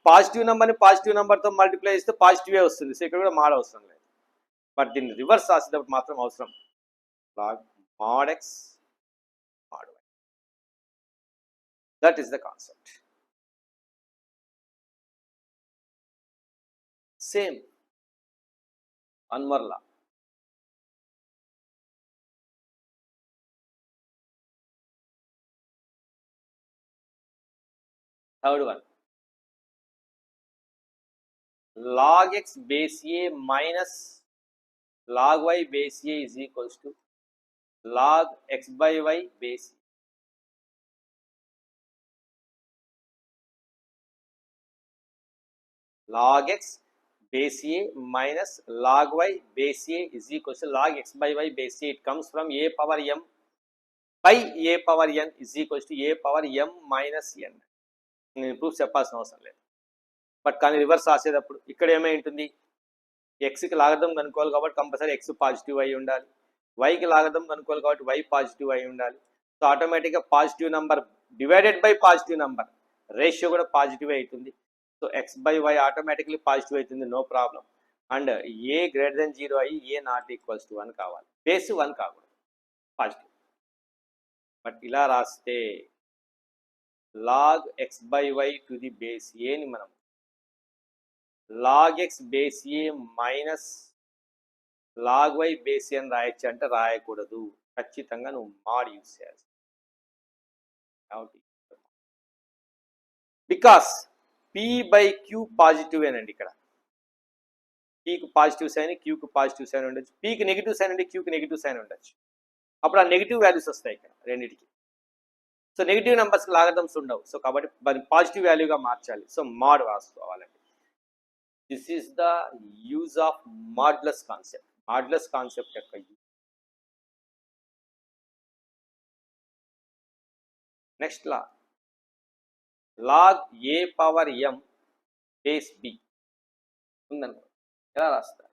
పాజిటివ్ నెంబర్ని పాజిటివ్ నెంబర్తో మల్టిప్లై చేస్తే పాజిటివే వస్తుంది, సో ఇక్కడ కూడా మాడ్ అవసరం లేదు. బట్ దీన్ని రివర్స్ రాసేటప్పుడు మాత్రం అవసరం. Log mod x mod y, that is the concept. Same one more law. Third one, log x base a minus log y base a is equals to log x by y base a. Log x base a minus log y base a is equals to log x by y base a. It comes from a power m by a power n is equals to a power m minus n. నేను proof చెప్పాల్సిన అవసరం లేదు. But కానీ reverse రాసేటప్పుడు ఇక్కడ ఏమై ఉంటుంది? ఎక్స్కి లాగడం కనుక్కోవాలి కాబట్టి కంపల్సరీ ఎక్స్ పాజిటివ్ అయి ఉండాలి, వైకి లాగడం కనుక్కోవాలి కాబట్టి వై పాజిటివ్ అయి ఉండాలి. సో సో ఆటోమేటిక్గా positive number divided by positive number ratio కూడా పాజిటివ్ అవుతుంది. So x by y automatically positive అవుతుంది, no problem. And a greater than 0 అయ్యి ఏ నాట్ ఈక్వల్స్ టు 1 కావాలి, బేస్ 1 కాకూడదు, పాజిటివ్. బట్ ఇలా రాస్తే log x by y to the base ఏని మనం log x base a minus log y base a అని రాయొచ్చు అంటే రాయకూడదు, ఖచ్చితంగా నువ్వు మాడ్ యూజ్ చేయాలి. Because p by q positive ఏనండి. ఇక్కడ పీకి పాజిటివ్ సైన్, క్యూకి పాజిటివ్ సైన్ ఉండొచ్చు, పీకి నెగిటివ్ సైన్ ఉండి క్యూకి నెగిటివ్ సైన్ ఉండొచ్చు. అప్పుడు ఆ నెగిటివ్ వాల్యూస్ వస్తాయి ఇక్కడ రెండింటికి. సో నెగిటివ్ నెంబర్స్కి లాగరిథమ్స్ ఉండవు. సో కాబట్టి దాన్ని పాజిటివ్ వాల్యూగా మార్చాలి. సో మాడ్ రాసుకోవాలండి. This is the use of modulus concept. Modulus concept యొక్క యూజ్. నెక్స్ట్ లా, లాగ్ ఏ పవర్ ఎం బేస్ బి ఉందనుకో, ఎలా రాస్తా?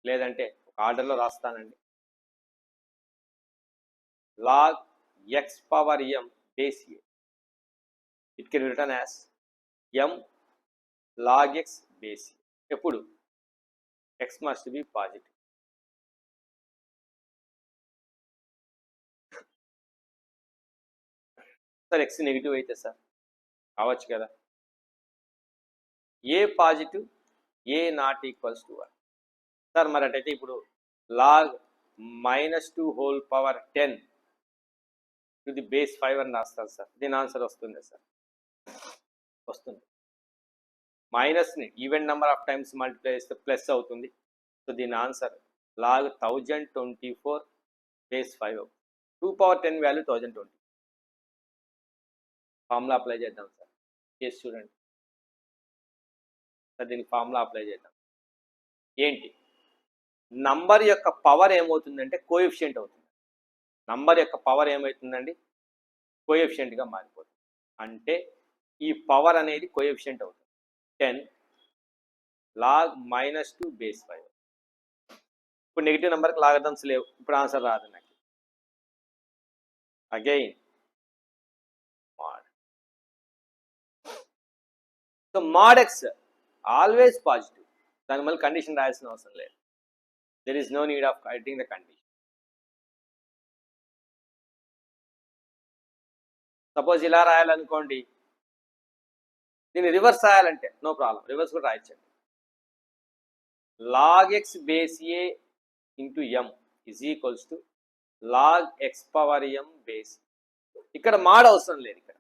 లేదంటే ఒక ఆర్డర్లో రాస్తానండి. Log x power m base a, it can return as m log x base a. ఎప్పుడు x must be positive. Sir x negative అయితే సార్ కావచ్చు కదా. A positive, a not equals to 1. Sir మరి అటైతే ఇప్పుడు log -2 whole power 10 to the base 5 అని రాస్తారు sir. దీని ఆన్సర్ వస్తుంది సార్, వస్తుంది. మైనస్ని even number of times multiply చేస్తే ప్లస్ అవుతుంది. సో దీని ఆన్సర్ లాగ్ 1024 బేస్ 5 అవుతుంది. 2 పవర్ 10 వాల్యూ 1020. ఫార్ములా అప్లై చేద్దాం సార్, చేసి చూడండి సార్. దీనికి ఫార్ములా అప్లై చేద్దాం. ఏంటి? నంబర్ యొక్క పవర్ ఏమవుతుందంటే కోఎఫిషియంట్ అవుతుంది. నంబర్ యొక్క పవర్ ఏమవుతుందండి? కోఎఫిషియంట్గా మారిపోతుంది. అంటే ఈ పవర్ అనేది కోఎఫిషియంట్ అవుతుంది. 10 లాగ్ -2 బేస్ 5. ఇప్పుడు నెగిటివ్ నెంబర్కి లాగరిథమ్స్ లేవు, ఇప్పుడు ఆన్సర్ రాదు నాకు. Again mod. So mod x always positive, దాని మళ్ళీ కండిషన్ రాయాల్సిన అవసరం లేదు. There is no need of writing the condition. Suppose ఇలా రాయాలనుకోండి, దీన్ని రివర్స్ రాయాలంటే నో ప్రాబ్లం, రివర్స్ కూడా రాయొచ్చండి. Log x base a into m is equals to log x power m base. ఇక్కడ మాడ్ అవసరం లేదు ఇక్కడ,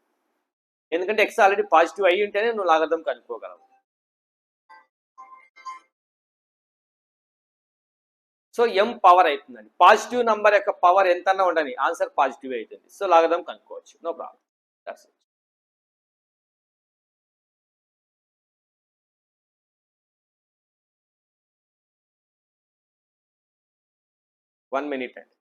ఎందుకంటే ఎక్స్ ఆల్రెడీ పాజిటివ్ అయ్యి ఉంటేనే నువ్వు లాగరిథం కనుక్కోగలవు. సో ఎం పవర్ అవుతుందండి. పాజిటివ్ నంబర్ యొక్క పవర్ ఎంతన్నా ఉండని ఆన్సర్ పాజిటివ్ అవుతుంది. సో లాగరిథం కనుక్కోవచ్చు, no problem. That's it. 1 minute అండి.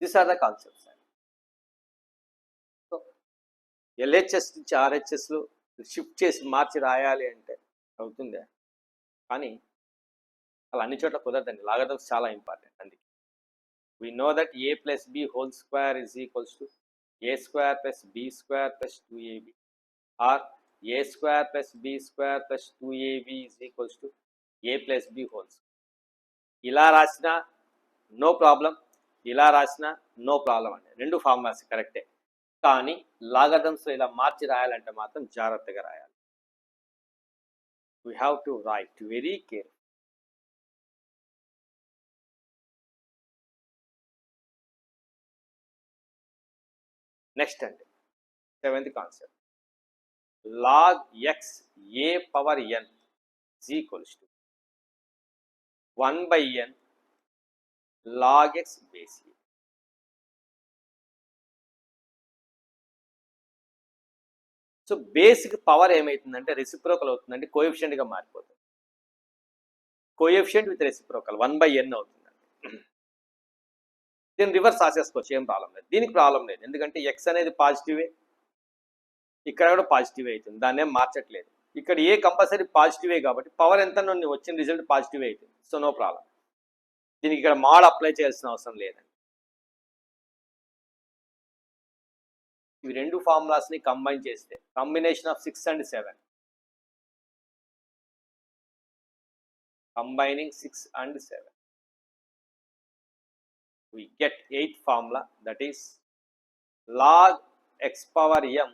These are the concepts. So LHS నుంచి ఆర్హెచ్ఎస్లో షిఫ్ట్ చేసి మార్చి రాయాలి అంటే అవుతుందా? కానీ అలా అన్ని చోట్ల కుదరదండి. లాగరిథమ్స్ చాలా ఇంపార్టెంట్. అందుకే we know that a plus b whole square is equals to a square plus b square plus 2ab, or a square plus b square plus 2ab is equals to a plus b whole square. ఇలా రాసినా no problem, ఇలా రాసినా no problem అండి. రెండు formulas కరెక్టే. కానీ లాగరిథమ్స్లో ఇలా మార్చి రాయాలంటే మాత్రం జాగ్రత్తగా రాయాలి. We have to write very careful. Next అండి 7th concept, log x a power n is equals to 1/n log x base a. So basic power ఏమవుతుందంటే రెసిప్రోకల్ అవుతుందండి, కోఎఫిషియంట్గా మారిపోతుంది. కోఎఫిషియంట్ విత్ రెసిప్రోకల్ 1/n అవుతుందండి. దీన్ని రివర్స్ రాసేసుకోవచ్చు, ఏం problem లేదు. దీనికి ప్రాబ్లం లేదు, ఎందుకంటే ఎక్స్ అనేది పాజిటివే, ఇక్కడ కూడా పాజిటివే అవుతుంది, దాన్ని ఏం మార్చట్లేదు. ఇక్కడ ఏ కంపల్సరీ పాజిటివే కాబట్టి పవర్ ఎంత వచ్చిన రిజల్ట్ పాజిటివే అవుతుంది. సో నో ప్రాబ్లం, దీనికి ఇక్కడ మాడ్ అప్లై చేయాల్సిన అవసరం లేదండి. ఇవి రెండు ఫార్ములాస్ని కంబైన్ చేస్తే combination of 6 and 7, combining 6 and 7, we get 8th formula, that is log x power m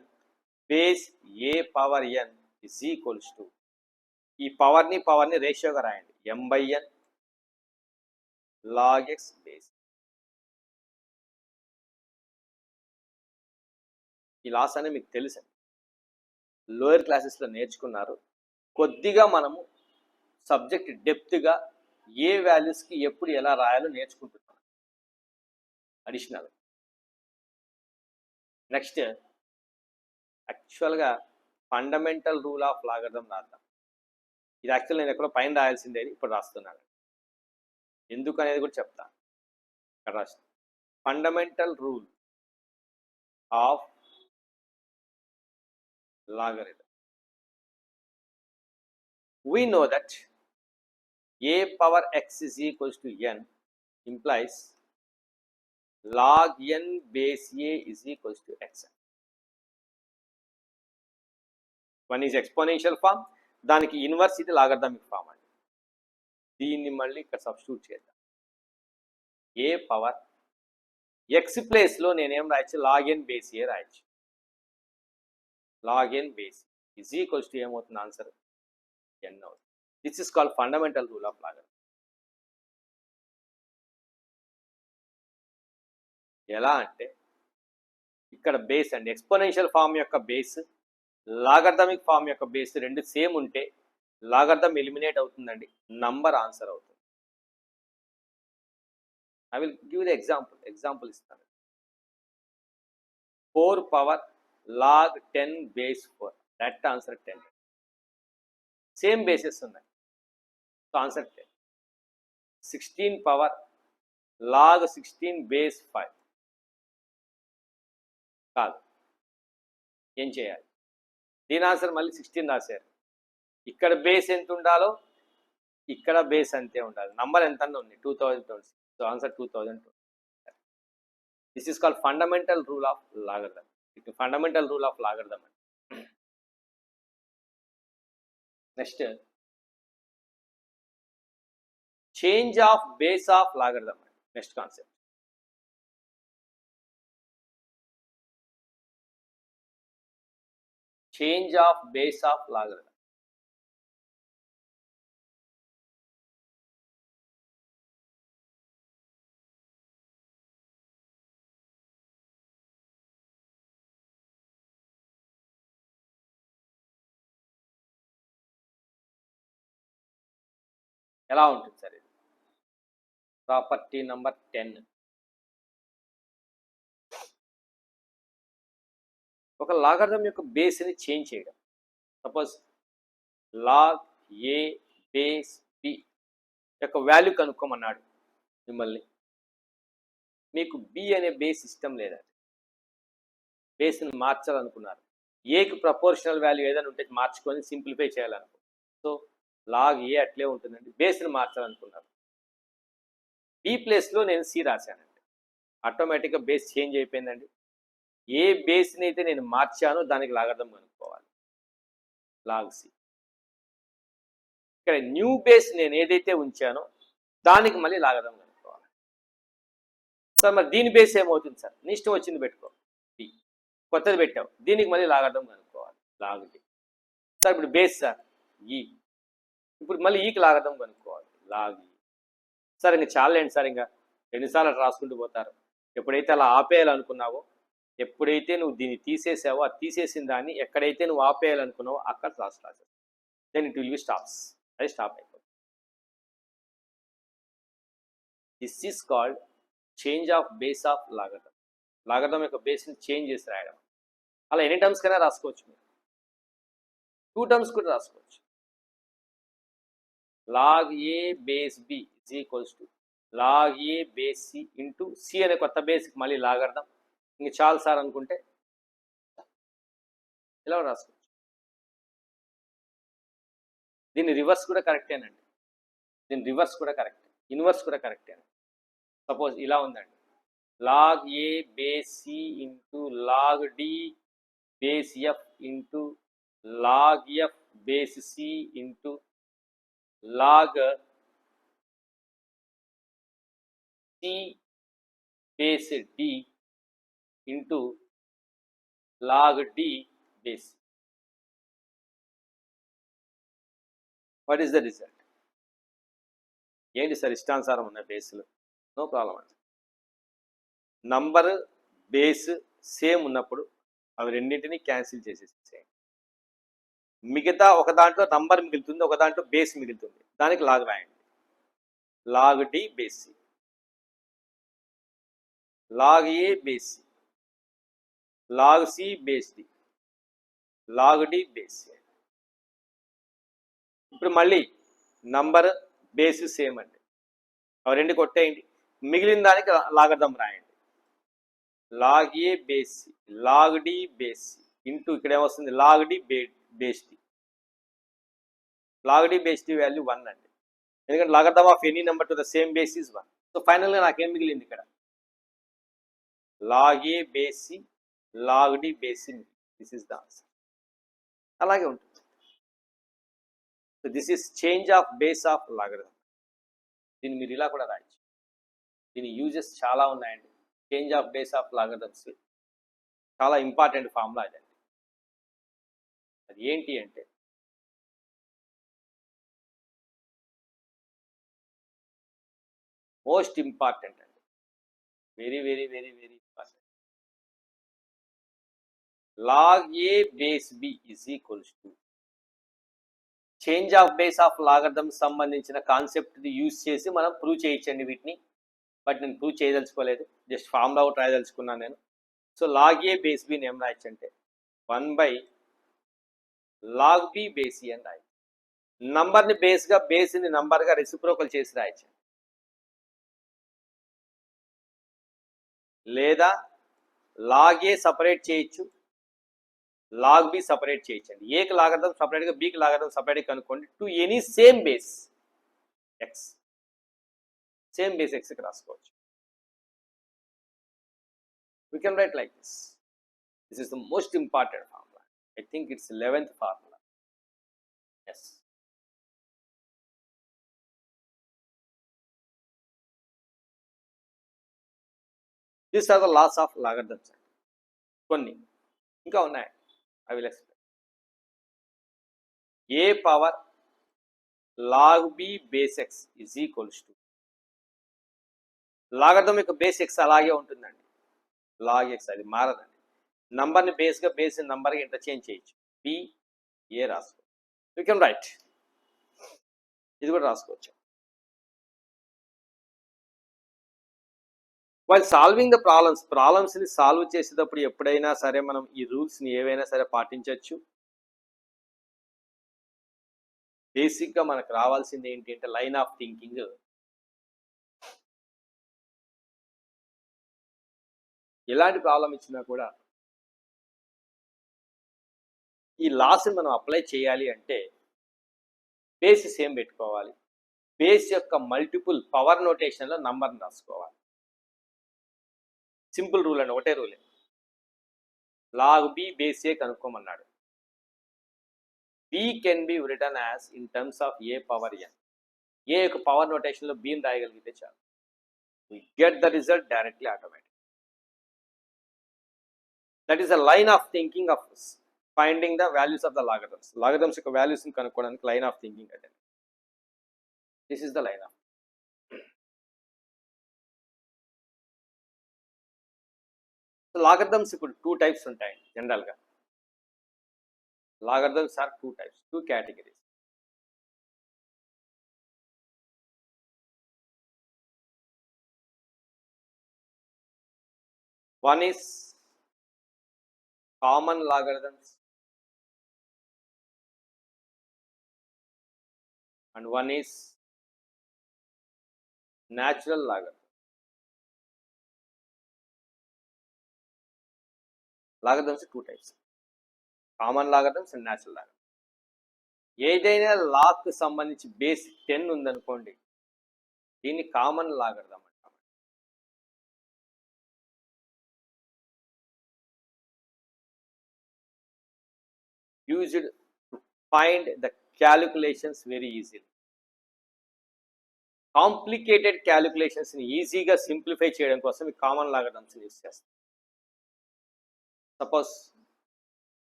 base a power n is equals to, ఈ పవర్ని రేషియోగా రాయండి, m/n log x base. ఈ లాస్ అనేది మీకు తెలుసు, లోయర్ క్లాసెస్లో నేర్చుకున్నారు. కొద్దిగా మనము సబ్జెక్ట్ డెప్త్గా ఏ వాల్యూస్కి ఎప్పుడు ఎలా రాయాలో నేర్చుకుంటున్నాం అడిషనల్. నెక్స్ట్ యాక్చువల్గా ఫండమెంటల్ రూల్ ఆఫ్ లాగరిథం రాద్దాం. ఇది యాక్చువల్ నేను ఎక్కడో పైన రాయాల్సిందేది ఇప్పుడు రాస్తున్నాను, ఎందుకు అనేది కూడా చెప్తాను. ఇక్కడ రాస్తాను fundamental rule of logarithm. We know that a power x is equals to n implies log n base a is equals to x. One is exponential form, దానికి ఇన్వర్స్ ఇది లాగరిథమిక్ ఫామ్ అండి. దీన్ని మళ్ళీ ఇక్కడ సబ్స్టిట్యూట్ చేద్దాం. a power x ప్లేస్లో నేనేం రాయొచ్చు, log n base a రాయొచ్చు. log n base is equals to ఏమవుతుంది ఆన్సర్ n అవుతుంది. This is called fundamental rule of logarithm. ఎలా అంటే ఇక్కడ బేస్ అండి, ఎక్స్పోనెన్షియల్ ఫామ్ యొక్క బేస్ లాగరిథమిక్ ఫామ్ యొక్క బేస్ రెండు సేమ్ ఉంటే లాగరిథం ఎలిమినేట్ అవుతుందండి, నంబర్ ఆన్సర్ అవుతుంది. I will give the example ఇస్తాను. 4 power log 10 base 4, that answer 10. Same bases ఉన్నాయి, so answer 10. 16 power log 16 base 5 కాదు, ఏం చేయాలి? దీని ఆన్సర్ మళ్ళీ 16 రాశారు. ఇక్కడ బేస్ ఎంత ఉండాలో ఇక్కడ బేస్ అంతే ఉండాలి, నంబర్ ఎంత ఉంది 2026, so answer 2020. This is called fundamental rule of logarithm. Fundamental rule of logarithm అండి. Next change of base of logarithm అండి. Next concept change of base of logarithm. ఎలా ఉంటుంది సార్ ఇది? ప్రాపర్టీ నంబర్ 10, ఒక లాగరిథం యొక్క బేస్ని చేంజ్ చేయడం. Suppose log a base B యొక్క వాల్యూ కనుక్కోమన్నాడు మిమ్మల్ని. మీకు బి అనే బేస్ ఇష్టం లేదండి, బేస్ని మార్చాలనుకున్నారు. ఏకి ప్రపోర్షనల్ వాల్యూ ఏదైనా ఉంటే మార్చుకొని సింప్లిఫై చేయాలనుకో, సో లాగ్ ఏ అట్లే ఉంటుందండి. బేస్ని మార్చాలనుకున్నారు, బి ప్లేస్లో నేను సి రాశానండి, ఆటోమేటిక్గా బేస్ చేంజ్ అయిపోయిందండి. ఏ బేస్ని అయితే నేను మార్చానో దానికి లాగరిథం కనుక్కోవాలి, లాగ్ సి. ఇక్కడ న్యూ బేస్ నేను ఏదైతే ఉంచానో దానికి మళ్ళీ లాగరిథం కనుక్కోవాలి. సార్ మరి దీని బేస్ ఏమవుతుంది సార్? నీ ఇష్టం వచ్చింది పెట్టుకో, బి కొత్తది పెట్టావు, దీనికి మళ్ళీ లాగరిథం కనుక్కోవాలి, లాగ్ డి. సార్ ఇప్పుడు బేస్ సార్ ఈ, ఇప్పుడు మళ్ళీ ఈకి లాగరిథం కనుక్కోవాలి, లాగ్ ఈ. సార్ ఇంకా చాలండి సార్, ఇంకా ఎన్నిసార్లు అట్లా రాసుకుంటూ పోతారు. ఎప్పుడైతే అలా ఆపేయాలనుకున్నావో, ఎప్పుడైతే నువ్వు దీన్ని తీసేసావో, ఆ తీసేసిన దాన్ని ఎక్కడైతే నువ్వు ఆపేయాలనుకున్నావో అక్కడ రాసేది, then it will be stops, అది స్టాప్ అయిపోతుంది. This is called change of base of logarithm. లాగరిథం యొక్క బేస్ని చేంజ్ చేసి రాయడం. అలా ఎన్ని టర్మ్స్ కైనా రాసుకోవచ్చు, మీరు 2 టర్మ్స్ కూడా రాసుకోవచ్చు. Log a base b is equals to log a base c into c అనే కొత్త బేస్కి మళ్ళీ లాగడదాం. ఇంక చాలు సార్ అనుకుంటే ఇలా రాసుకోవచ్చు. దీని రివర్స్ కూడా కరెక్టేనండి. దీని రివర్స్ కూడా కరెక్ట్, ఇన్వర్స్ కూడా కరెక్టేనండి. సపోజ్ ఇలా ఉందండి, log a base c into log d base f into log f base c into log c base d into log d base. What is the result? ఏంటి sir ఇష్టానుసారం ఉన్న బేస్లు? No problem అండి. Number base same ఉన్నప్పుడు అవి రెండింటినీ cancel చేసేసేయండి. మిగతా ఒక దాంట్లో నంబర్ మిగులుతుంది, ఒక దాంట్లో బేస్ మిగులుతుంది, దానికి లాగ్ రాయండి. Log d base c, log a base c, log c base d, log d base c. ఇప్పుడు మళ్ళీ నంబర్ బేస్ సేమ్ అండి, అవి రెండు కొట్టేయండి. మిగిలిన దానికి లాగర్థం రాయండి. Log a base c, log d base c into ఇక్కడ ఏమొస్తుంది, log d base d. Log d base d value 1 అండి, ఎందుకంటే logarithm of any number to the same base is 1. So ఫైనల్గా నాకేం మిగిలింది ఇక్కడ, log a base c, log d base c. This is the answer. అలాగే ఉంటుంది. So this is change of base of logarithm. దీన్ని మీరు ఇలా కూడా రాయొచ్చు. దీని యూజెస్ చాలా ఉన్నాయండి. Change of base of logarithms చాలా ఇంపార్టెంట్ ఫార్ములా ఇదండి. అది ఏంటి అంటే, మోస్ట్ ఇంపార్టెంట్ అండి, very very very very important. Log a base b is equals to change of base of logarithm సంబంధించిన కాన్సెప్ట్ని యూజ్ చేసి మనం ప్రూవ్ చేయొచ్చండి వీటిని. బట్ నేను ప్రూవ్ చేయదలుచుకోలేదు, జస్ట్ ఫార్ములా ఒకటి రాయదలుచుకున్నాను నేను. సో లాగ్ ఏ బేస్ బిని ఏం రాయొచ్చు అంటే 1 లాగ్ బి బేస్ సి అని రాయొచ్చు. నంబర్ని బేస్గా, బేస్ని నంబర్గా రెసిప్రోకల్ చేసి రాయొచ్చు. లేదా లాగ్ ఏ సపరేట్ చేయొచ్చు, లాగ్ బి సపరేట్ చేయొచ్చండి. ఏకి లాగర్థం సపరేట్గా, బికి లాగర్థం సపరేట్గా కనుక్కోండి. To any same base x, same base ఎక్స్కి రాసుకోవచ్చు. We can write like this. This is the most important formula. I think it's 11th formula. Yes. These are the laws of logarithms. కొన్ని ఇంకా ఉన్నాయి, I will explain. A power log b base x is equals to, logarithm యొక్క base x అలాగే ఉంటుందండి, log x అది మారదండి. నంబర్ని బేస్గా, base నంబర్గా interchange చేయొచ్చు. B ఏ రాసుకో, యూ కెన్ రైట్. ఇది కూడా రాసుకోవచ్చు. వైల్ సాల్వింగ్ ద ప్రాబ్లమ్స్ని సాల్వ్ చేసేటప్పుడు ఎప్పుడైనా సరే మనం ఈ రూల్స్ని ఏవైనా సరే పాటించవచ్చు. బేసిక్గా మనకు రావాల్సింది ఏంటి అంటే లైన్ ఆఫ్ థింకింగ్. ఎలాంటి ప్రాబ్లం ఇచ్చినా కూడా ఈ లాస్ని మనం అప్లై చేయాలి అంటే బేస్ సేమ్ పెట్టుకోవాలి. బేస్ యొక్క మల్టిపుల్ పవర్ నోటేషన్లో నంబర్ని రాసుకోవాలి. సింపుల్ రూల్ అండి, ఒకటే రూలే. లాగ్ బి బేస్ ఏ కనుక్కోమన్నాడు. B can be return as in terms of a power n. A యొక్క పవర్ నోటేషన్లో బిని రాయగలిగితే చాలు, we get the result directly, automatic. That is a line of thinking of finding the values of the logarithms. Logarithms యొక్క వాల్యూస్ని కనుక్కోవడానికి line of thinking అదే. This is the line of. Logarithms ఇప్పుడు 2 types ఉంటాయి జనరల్గా. Logarithms are 2 types, 2 categories. One is common logarithms and one is natural logarithm. Logarithms 2 types, common logarithms and natural logarithm. ఏదైనా లాకు సంబంధించి బేస్ 10 ఉందనుకోండి, దీన్ని common logarithm అంటాం. Used to find the calculations very easily. Complicated క్యాలిక్యులేషన్స్ని ఈజీగా simplify చేయడం కోసం ఈ కామన్ లాగర్థమ్స్ యూజ్ చేస్తాం. Suppose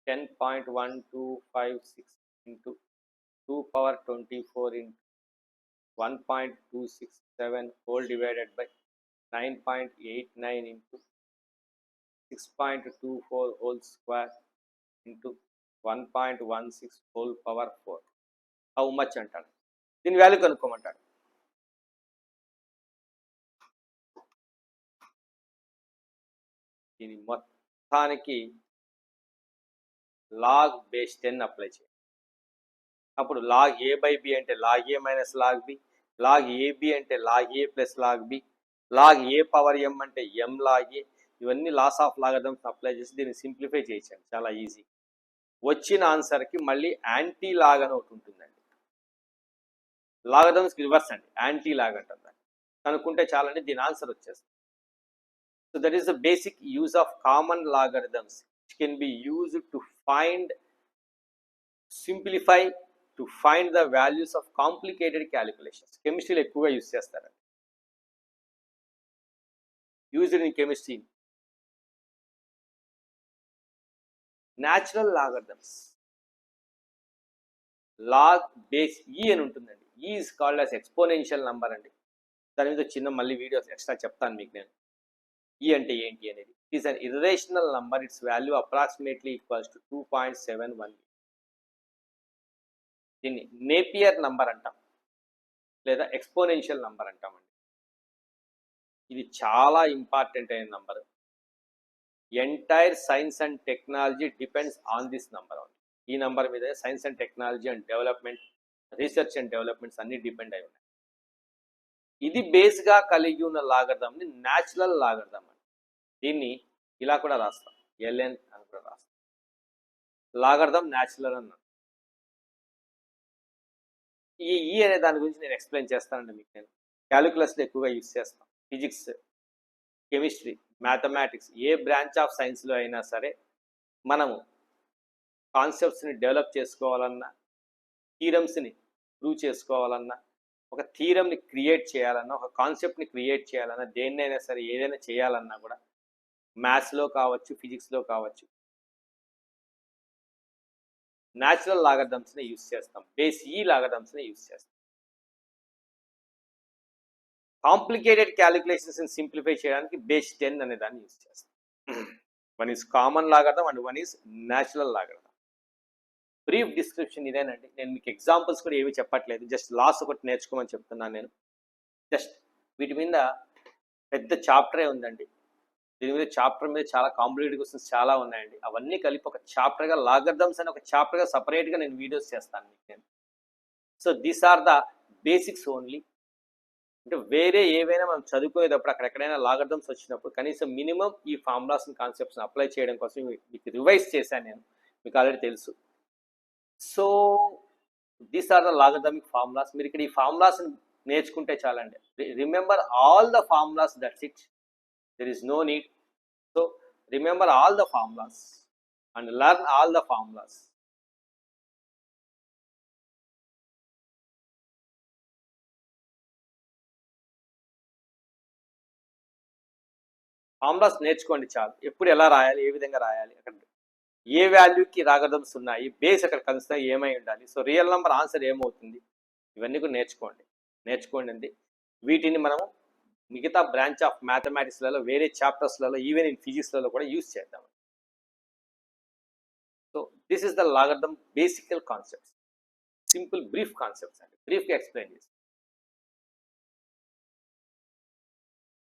10.1256 into 2 power 24 into 1.267 whole divided by 9.89 into 6.24 whole square into 1.16 whole power 4. How much అంటాడు, దీని వాల్యూ కనుక్కోమంటాడు. దీని మొత్తానికి లాగ్ బేస్ 10 అప్లై చేయాలి. అప్పుడు లాగ్ ఏ బై బి అంటే log A minus log B, log AB అంటే log A plus log B, log A power ఎం అంటే M log ఏ. ఇవన్నీ లాస్ ఆఫ్ లాగర్థమ్స్ అప్లై చేసి దీన్ని సింప్లిఫై చేయించాను, చాలా ఈజీ. వచ్చిన ఆన్సర్కి మళ్ళీ యాంటీ లాగ్ అని ఒకటి ఉంటుందండి. లాగర్థమ్స్కి రివర్స్ అండి, యాంటీ లాగ్ అంటారు దాన్ని. కనుక్కుంటే చాలండి, దీని ఆన్సర్ వచ్చేస్తుంది. So that is the basic use of common logarithms which can be used to simplify, to find the values of complicated calculations. కెమిస్ట్రీలో ఎక్కువగా యూజ్ చేస్తారండి. used in chemistry. Natural logarithms, log base e అని ఉంటుందండి. E is called as exponential number అండి. దాని మీద చిన్న మళ్ళీ వీడియోస్ ఎక్స్ట్రా చెప్తాను మీకు నేను. ఈ అంటే ఏంటి అనేది. It is an irrational number, it's value approximately equals to 2.71. దీన్ని నేపియర్ నంబర్ అంటాం లేదా ఎక్స్పోనెన్షియల్ నంబర్ అంటామండి. ఇది చాలా ఇంపార్టెంట్ అయిన number. Entire science and technology depends on this number. ఈ నంబర్ మీద science and technology and development, research and developments అన్ని డిపెండ్ అయి ఉన్నాయి. ఇది బేస్గా కలిగి ఉన్న లాగర్థంని న్యాచురల్ లాగర్థం అని. దీన్ని ఇలా కూడా రాస్తాం, ఎల్ఎన్ అని కూడా రాస్తాం. లాగర్థం న్యాచురల్ అన్నాను. ఈ అనే దాని గురించి నేను ఎక్స్ప్లెయిన్ చేస్తానండి మీకు. నేను క్యాలిక్యులస్లో ఎక్కువగా యూజ్ చేస్తాం. Physics, chemistry, mathematics, A branch of సైన్స్లో అయినా సరే మనము కాన్సెప్ట్స్ని డెవలప్ చేసుకోవాలన్నా, థీరమ్స్ని ప్రూవ్ చేసుకోవాలన్నా, ఒక థీరమ్ని క్రియేట్ చేయాలన్నా, ఒక కాన్సెప్ట్ని క్రియేట్ చేయాలన్నా, దేన్నైనా సరే ఏదైనా చేయాలన్నా కూడా మ్యాథ్స్లో కావచ్చు, ఫిజిక్స్లో కావచ్చు, న్యాచురల్ లాగర్థమ్స్ని యూజ్ చేస్తాం. బేస్ ఈ లాగర్థమ్స్ని యూజ్ చేస్తాం. కాంప్లికేటెడ్ క్యాలిక్యులేషన్స్ని సింప్లిఫై చేయడానికి బేస్ 10 అనే దాన్ని యూజ్ చేస్తాం. One is common logarithm and one is natural logarithm. Brief description ఇదేనండి. నేను మీకు ఎగ్జాంపుల్స్ కూడా ఏమీ చెప్పట్లేదు, జస్ట్ లాస్ ఒకటి నేర్చుకోమని చెప్తున్నాను నేను. జస్ట్ వీటి మీద పెద్ద చాప్టరే ఉందండి. దీని మీద చాప్టర్ మీద చాలా కాంప్లికేటెడ్ క్వశ్చన్స్ చాలా ఉన్నాయండి. అవన్నీ కలిపి ఒక చాప్టర్గా, లాగర్థమ్స్ అని ఒక చాప్టర్గా సపరేట్గా నేను వీడియోస్ చేస్తాను మీకు నేను. So these are the basics only. అంటే వేరే ఏవైనా మనం చదువుకునేటప్పుడు అక్కడెక్కడైనా లాగర్థమ్స్ వచ్చినప్పుడు కనీసం మినిమం ఈ ఫార్ములాస్ కాన్సెప్ట్స్ని అప్లై చేయడం కోసం మీకు రివైజ్ చేశాను నేను, మీకు ఆల్రెడీ తెలుసు. So these are the logarithmic formulas. మీరు ఇక్కడ ఈ ఫార్ములాస్ని నేర్చుకుంటే చాలండి. Remember all the formulas, that's it. there is no need. So remember all the formulas and learn all the formulas. Formulas నేర్చుకోండి చాలు. ఎప్పుడు ఎలా రాయాలి, ఏ విధంగా రాయాలి, అక్కడ ఏ వాల్యూకి లాగర్థమ్స్ ఉన్నాయి, బేస్ అక్కడ కలుస్తాయి, ఏమై ఉండాలి, సో రియల్ నెంబర్ ఆన్సర్ ఏమవుతుంది, ఇవన్నీ కూడా నేర్చుకోండి అండి. వీటిని మనము మిగతా బ్రాంచ్ ఆఫ్ మ్యాథమెటిక్స్లలో, వేరే చాప్టర్స్లలో, ఈవెన్ ఇన్ ఫిజిక్స్లలో కూడా యూజ్ చేద్దాం. So this is the logarithm బేసికల్ కాన్సెప్ట్స్, సింపుల్ బ్రీఫ్ కాన్సెప్ట్స్ అండి. బ్రీఫ్గా ఎక్స్ప్లెయిన్ చేస్తాం.